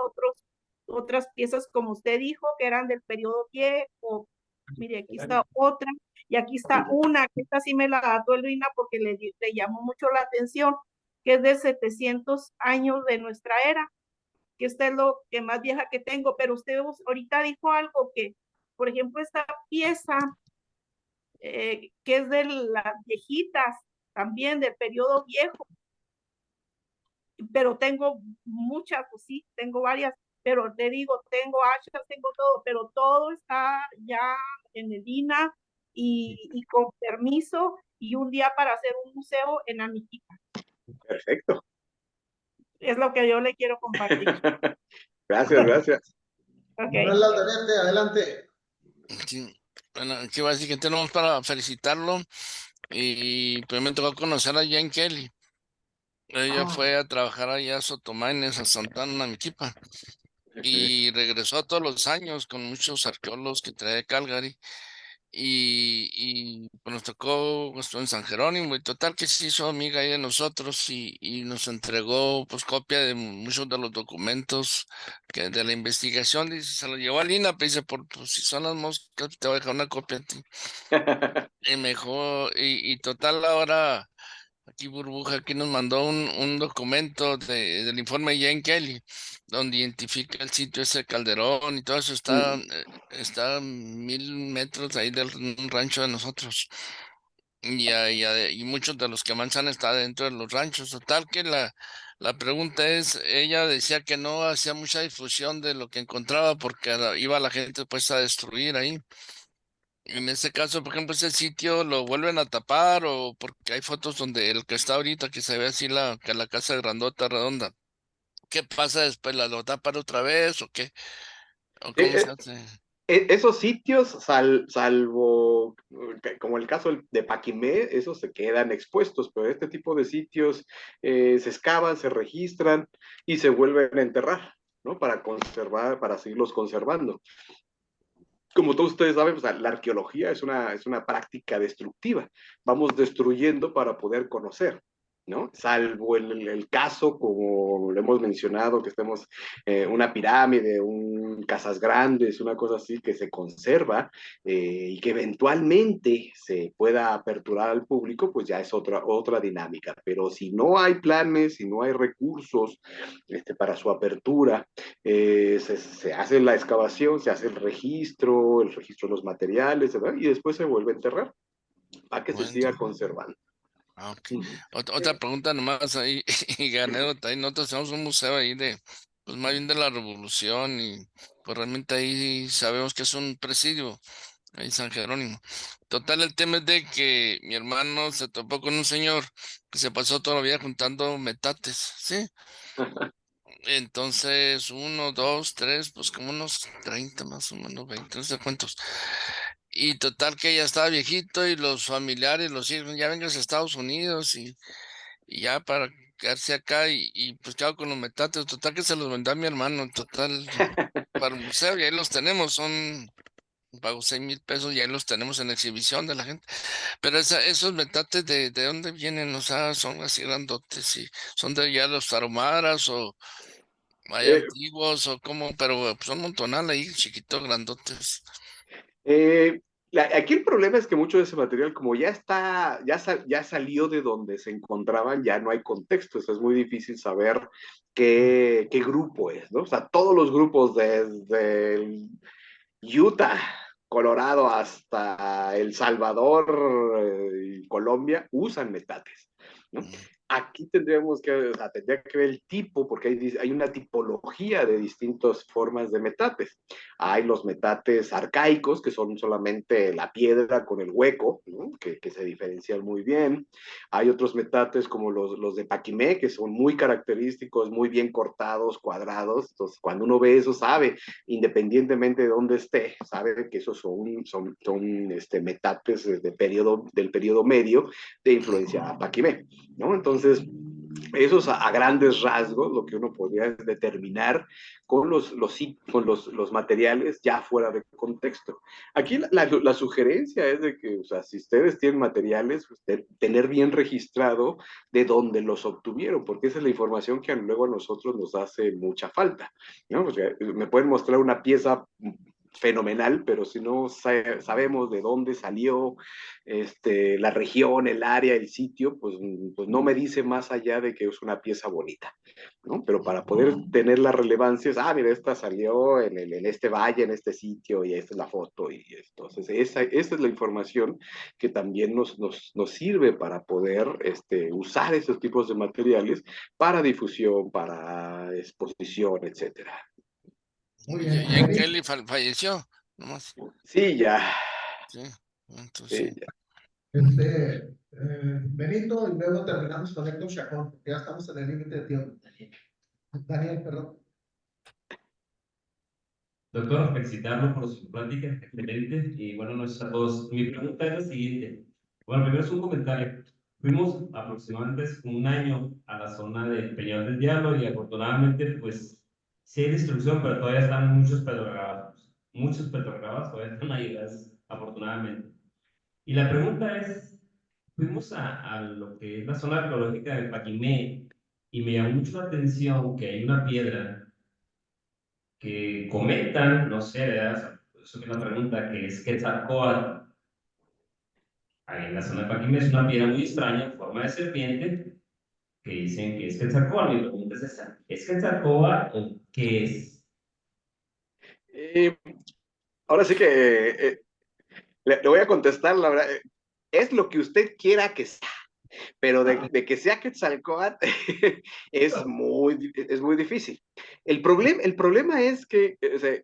otras piezas como usted dijo que eran del periodo viejo. Mire, aquí está otra y aquí está una que esta sí me la dató el INA porque le llamó mucho la atención, que es de 700 años de nuestra era, que esta es lo que más vieja que tengo, pero usted ahorita dijo algo que, por ejemplo, esta pieza, que es de las viejitas, también del periodo viejo, pero tengo muchas, pues sí, tengo varias, pero te digo, tengo hachas, tengo todo, pero todo está ya en el INA y con permiso y un día para hacer un museo en Amiquipa. Perfecto. Es lo que yo le quiero compartir. Gracias. Okay. Adelante. Sí. Bueno, aquí básicamente tenemos para felicitarlo y pues me tocó conocer a Jane Kelly. Ella fue a trabajar allá a Sotomanes, a Santana, Namiquipa, y regresó todos los años con muchos arqueólogos que trae de Calgary. Y pues nos tocó, estuvo en San Jerónimo y total que se hizo amiga ahí de nosotros y nos entregó pues copia de muchos de los documentos que de la investigación. Dice, se lo llevó a Lina, pues dice, pues si son las moscas te voy a dejar una copia a ti. Y mejor, y total ahora aquí Burbuja aquí nos mandó un documento del informe de Jane Kelly, donde identifica el sitio ese Calderón y todo eso está a 1000 metros ahí del un rancho de nosotros. Y muchos de los que manzan está dentro de los ranchos. Total que la pregunta es, ella decía que no hacía mucha difusión de lo que encontraba porque iba la gente pues a destruir ahí. En este caso, por ejemplo, ese sitio lo vuelven a tapar o porque hay fotos donde el que está ahorita que se ve así que la casa grandota redonda. ¿Qué pasa después? ¿La tapan otra vez o qué? ¿O cómo se hace? Esos sitios, salvo como el caso de Paquimé, esos se quedan expuestos, pero este tipo de sitios se excavan, se registran y se vuelven a enterrar, ¿no? Para conservar, para seguirlos conservando. como todos ustedes saben, pues, la arqueología es una práctica destructiva. Vamos destruyendo para poder conocer, ¿no? Salvo el caso, como lo hemos mencionado, que estemos una pirámide, casas grandes, una cosa así que se conserva y que eventualmente se pueda aperturar al público, pues ya es otra dinámica. Pero si no hay planes, si no hay recursos para su apertura, se hace la excavación, se hace el registro de los materiales, ¿verdad? Y después se vuelve a enterrar para que se siga conservando. Ok. Otra pregunta nomás ahí, y Ganero, ahí nosotros tenemos un museo ahí pues más bien de la Revolución, y pues realmente ahí sabemos que es un presidio, ahí en San Jerónimo. Total, el tema es de que mi hermano se topó con un señor que se pasó toda la vida juntando metates, ¿sí? Entonces, 1, 2, 3, pues como unos 30 más o menos, 20, no sé cuántos. Y total que ya estaba viejito y los familiares, los hijos, ya vengas a Estados Unidos y ya para quedarse acá y pues quedado con los metates. Total que se los vendó a mi hermano, total, para el museo, y ahí los tenemos, pago 6,000 pesos y ahí los tenemos en exhibición de la gente. Pero esos metates, ¿de dónde vienen? O sea, son así grandotes, y son de ya los tarahumaras o hay Eh, antiguos o como, pero pues, son montonal ahí, chiquitos, grandotes. eh, aquí el problema es que mucho de ese material, como ya salió de donde se encontraban, ya no hay contexto, es muy difícil saber qué grupo es, ¿no? O sea, todos los grupos desde el Utah, Colorado, hasta El Salvador y Colombia usan metates, ¿no? Aquí o sea, tendría que ver el tipo, porque hay una tipología de distintas formas de metates. Hay los metates arcaicos, que son solamente la piedra con el hueco, ¿no? que se diferencian muy bien. Hay otros metates como los de Paquimé, que son muy característicos, muy bien cortados, cuadrados. Entonces, cuando uno ve eso, sabe, independientemente de dónde esté, sabe que esos son metates del periodo medio de influencia paquimé, ¿no? Entonces, eso es a grandes rasgos lo que uno podría determinar con los materiales ya fuera de contexto. Aquí la sugerencia es de que, o sea, si ustedes tienen materiales, tener bien registrado de dónde los obtuvieron, porque esa es la información que luego a nosotros nos hace mucha falta, ¿no? O sea, me pueden mostrar una pieza fenomenal, pero si no sabemos de dónde salió, la región, el área, el sitio, pues no me dice más allá de que es una pieza bonita, ¿no? Pero para poder tener la relevancia, mira, esta salió en este valle, en este sitio, y esta es la foto, y entonces esa es la información que también nos sirve para poder usar esos tipos de materiales para difusión, para exposición, etcétera. Muy Y bien. en Kelly falleció, nomás. Sí, ya. Sí, entonces Sí, sí. ya. Benito, y luego terminamos con Héctor Chacón, porque ya estamos en el límite de tiempo. Daniel, perdón. Doctor, felicitarlo por su plática, excelente. Y bueno, no es a todos. Mi pregunta es la siguiente. Bueno, primero es un comentario. Fuimos aproximadamente un año a la zona de Peñón del Diablo y afortunadamente, pues, sí hay destrucción, pero todavía están muchos petroglifos. Muchos petroglifos todavía están ahí, afortunadamente. Y la pregunta es, fuimos a lo que es la zona arqueológica de Paquimé y me llamó mucho la atención que hay una piedra que comentan, no sé, ¿verdad? Eso que es la pregunta, que es Quetzalcóatl. Ahí en la zona de Paquimé es una piedra muy extraña en forma de serpiente que dicen que es Quetzalcóatl. Mi pregunta es esa: ¿es Quetzalcóatl o qué es? Ahora sí que le voy a contestar, la verdad, es lo que usted quiera que sea, pero de que sea Quetzalcóatl es muy difícil. El problema es que, o sea,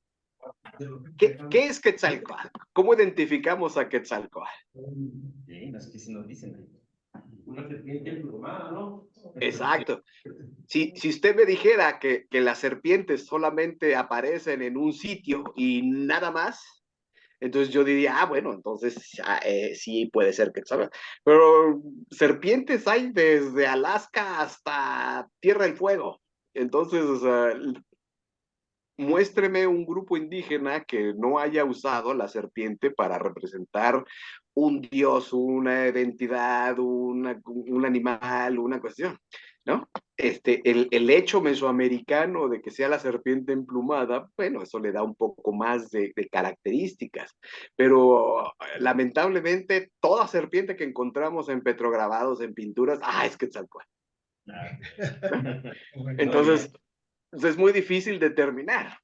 ¿qué es Quetzalcóatl? ¿Cómo identificamos a Quetzalcóatl? Sí, no sé qué se nos dicen ahí. Una serpiente emplumada, ¿no? Exacto. Si usted me dijera que las serpientes solamente aparecen en un sitio y nada más, entonces yo diría, bueno, entonces sí puede ser Quetzalcóatl. Pero serpientes hay desde Alaska hasta Tierra del Fuego. Entonces, o sea, muéstreme un grupo indígena que no haya usado la serpiente para representar un dios, una identidad, un animal, una cuestión, ¿no? El hecho mesoamericano de que sea la serpiente emplumada, bueno, eso le da un poco más de características, pero lamentablemente toda serpiente que encontramos en petrograbados, en pinturas, es Quetzalcóatl. Entonces, es muy difícil determinar.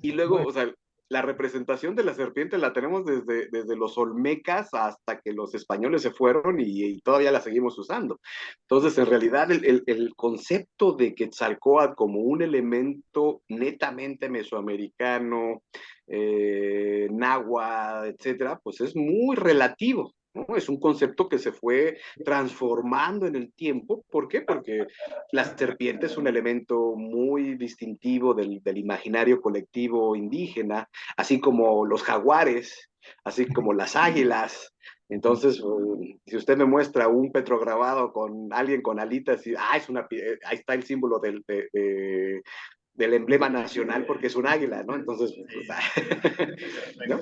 Y luego, o sea, la representación de la serpiente la tenemos desde los olmecas hasta que los españoles se fueron y todavía la seguimos usando. Entonces, en realidad, el concepto de Quetzalcóatl como un elemento netamente mesoamericano, náhuatl, etcétera, pues es muy relativo, ¿no? Es un concepto que se fue transformando en el tiempo. ¿Por qué? Porque la serpiente es un elemento muy distintivo del imaginario colectivo indígena, así como los jaguares, así como las águilas. Entonces, si usted me muestra un petrograbado con alguien con alitas, y ahí está el símbolo del emblema nacional porque es un águila, ¿no? Entonces, ¿no?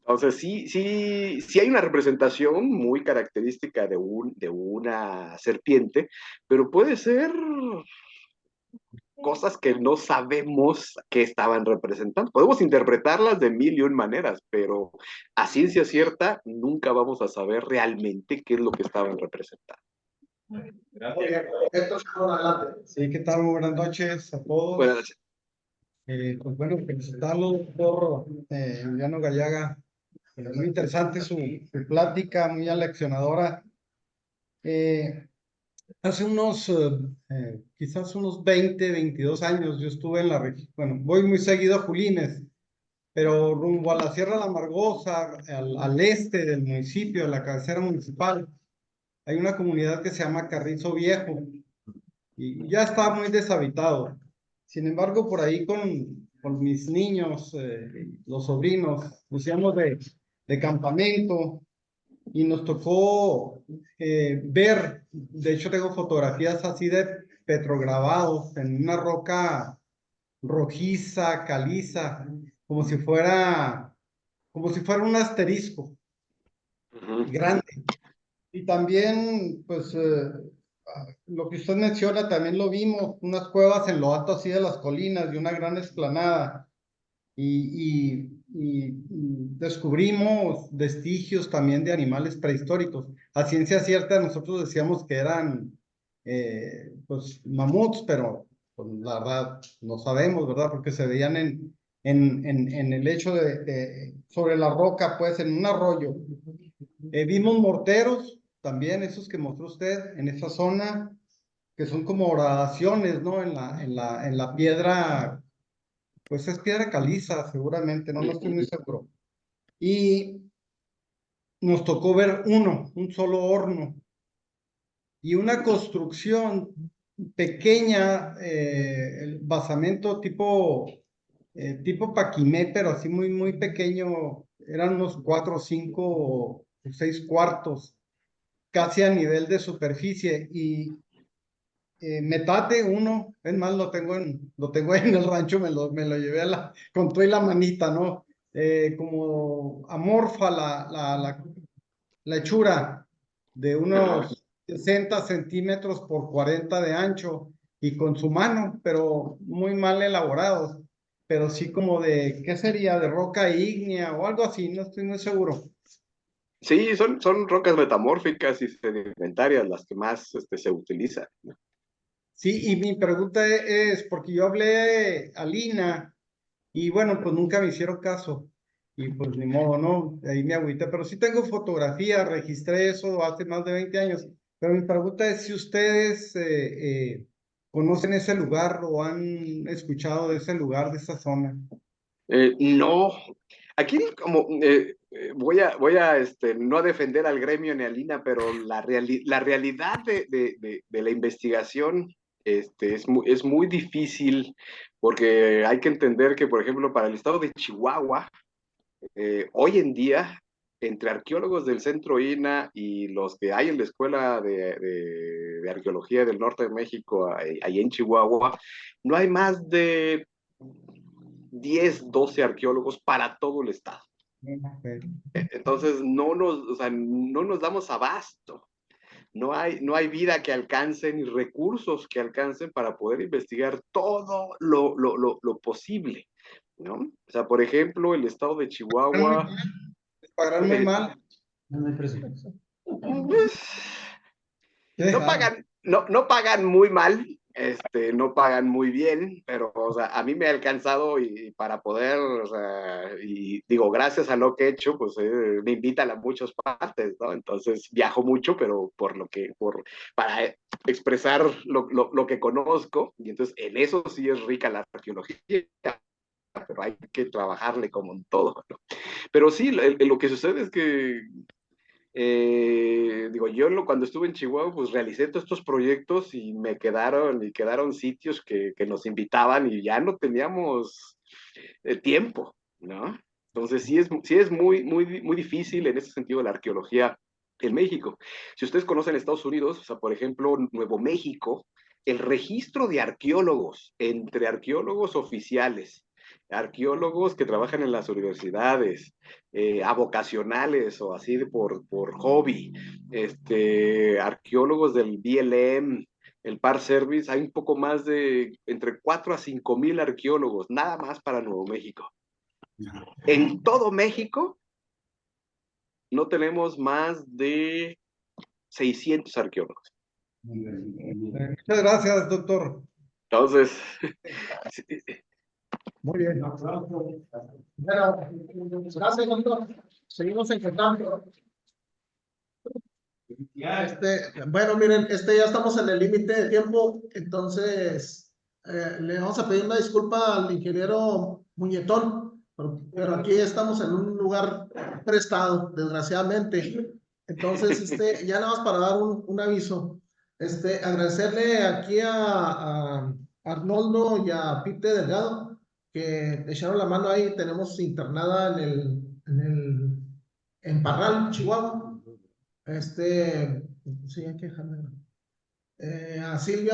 Entonces, sí hay una representación muy característica de una serpiente, pero puede ser cosas que no sabemos qué estaban representando. Podemos interpretarlas de mil y un maneras, pero a ciencia cierta nunca vamos a saber realmente qué es lo que estaban representando. Gracias. Sí, ¿qué tal? Muy buenas noches a todos. Buenas noches. Pues bueno, felicitarlo, doctor Juliano Gallaga. Muy interesante su plática, muy aleccionadora. Hace quizás unos 20, 22 años, yo estuve en la región, bueno, voy muy seguido a Julines, pero rumbo a la Sierra de la Amargosa, al este del municipio, a la cabecera municipal, hay una comunidad que se llama Carrizo Viejo, y ya está muy deshabitado. Sin embargo, por ahí con mis niños, los sobrinos, nos íbamos de campamento y nos tocó ver, de hecho tengo fotografías así de petrograbados en una roca rojiza, caliza, como si fuera un asterisco grande. Y también, pues, lo que usted menciona, también lo vimos, unas cuevas en lo alto así de las colinas y una gran explanada. Y descubrimos vestigios también de animales prehistóricos. A ciencia cierta, nosotros decíamos que eran, pues, mamuts, pero pues, la verdad no sabemos, ¿verdad? Porque se veían en el hecho sobre la roca, pues, en un arroyo. Vimos morteros, también esos que mostró usted, en esa zona, que son como horadaciones, ¿no? En la piedra, pues es piedra caliza, seguramente, no estoy muy seguro. Y nos tocó ver un solo horno, y una construcción pequeña, el basamento tipo Paquimé, pero así muy, muy pequeño, eran unos 4, 5 o 6 cuartos, casi a nivel de superficie, y metate uno, es más, lo tengo en el rancho, me lo llevé con toda la manita, ¿no? Como amorfa la hechura de unos 60 centímetros por 40 de ancho, y con su mano, pero muy mal elaborados, pero sí como ¿qué sería? De roca ígnea o algo así, no estoy muy seguro. Sí, son rocas metamórficas y sedimentarias las que más se utilizan. Sí, y mi pregunta es, porque yo hablé a Lina, y bueno, pues nunca me hicieron caso, y pues ni modo, ¿no? Ahí me agüité, pero sí tengo fotografía, registré eso hace más de 20 años, pero mi pregunta es si ustedes conocen ese lugar o han escuchado de ese lugar, de esa zona. No, aquí como voy a no defender al gremio ni a Lina, pero la realidad de la investigación es muy difícil, porque hay que entender que, por ejemplo, para el estado de Chihuahua, hoy en día, entre arqueólogos del Centro INA y los que hay en la Escuela de Arqueología del Norte de México, ahí en Chihuahua, no hay más de 10, 12 arqueólogos para todo el estado. Entonces no nos damos abasto. No hay vida que alcance ni recursos que alcancen para poder investigar todo lo posible, ¿no? O sea, por ejemplo, el estado de Chihuahua. Pagarán muy mal. No pagan muy mal, no pagan muy bien, pero, o sea, a mí me ha alcanzado y para poder, o sea, y digo, gracias a lo que he hecho, pues me invitan a muchas partes, ¿no? Entonces viajo mucho, pero para expresar lo que conozco, y entonces en eso sí es rica la arqueología, pero hay que trabajarle como en todo, ¿no? Pero sí, lo que sucede es que digo, cuando estuve en Chihuahua, pues realicé todos estos proyectos y quedaron sitios que nos invitaban y ya no teníamos tiempo, ¿no? Entonces sí es muy difícil en ese sentido la arqueología en México. Si ustedes conocen Estados Unidos, o sea, por ejemplo, Nuevo México, el registro de arqueólogos entre arqueólogos oficiales, arqueólogos que trabajan en las universidades, vocacionales o así por hobby, arqueólogos del BLM, el Par Service, hay un poco más de entre 4 a 5 mil arqueólogos, nada más para Nuevo México. En todo México no tenemos más de 600 arqueólogos. Muchas gracias, doctor. Entonces, Muy bien. Bueno, gracias, doctor. Seguimos en contacto. Bueno, miren, ya estamos en el límite de tiempo, entonces le vamos a pedir una disculpa al ingeniero Muñetón, pero aquí estamos en un lugar prestado, desgraciadamente. Entonces, ya nada más para dar un aviso, agradecerle aquí a Arnoldo y a Pite Delgado, que echaron la mano ahí. Tenemos internada en Parral, Chihuahua. Sí, hay que dejarle. A Silvia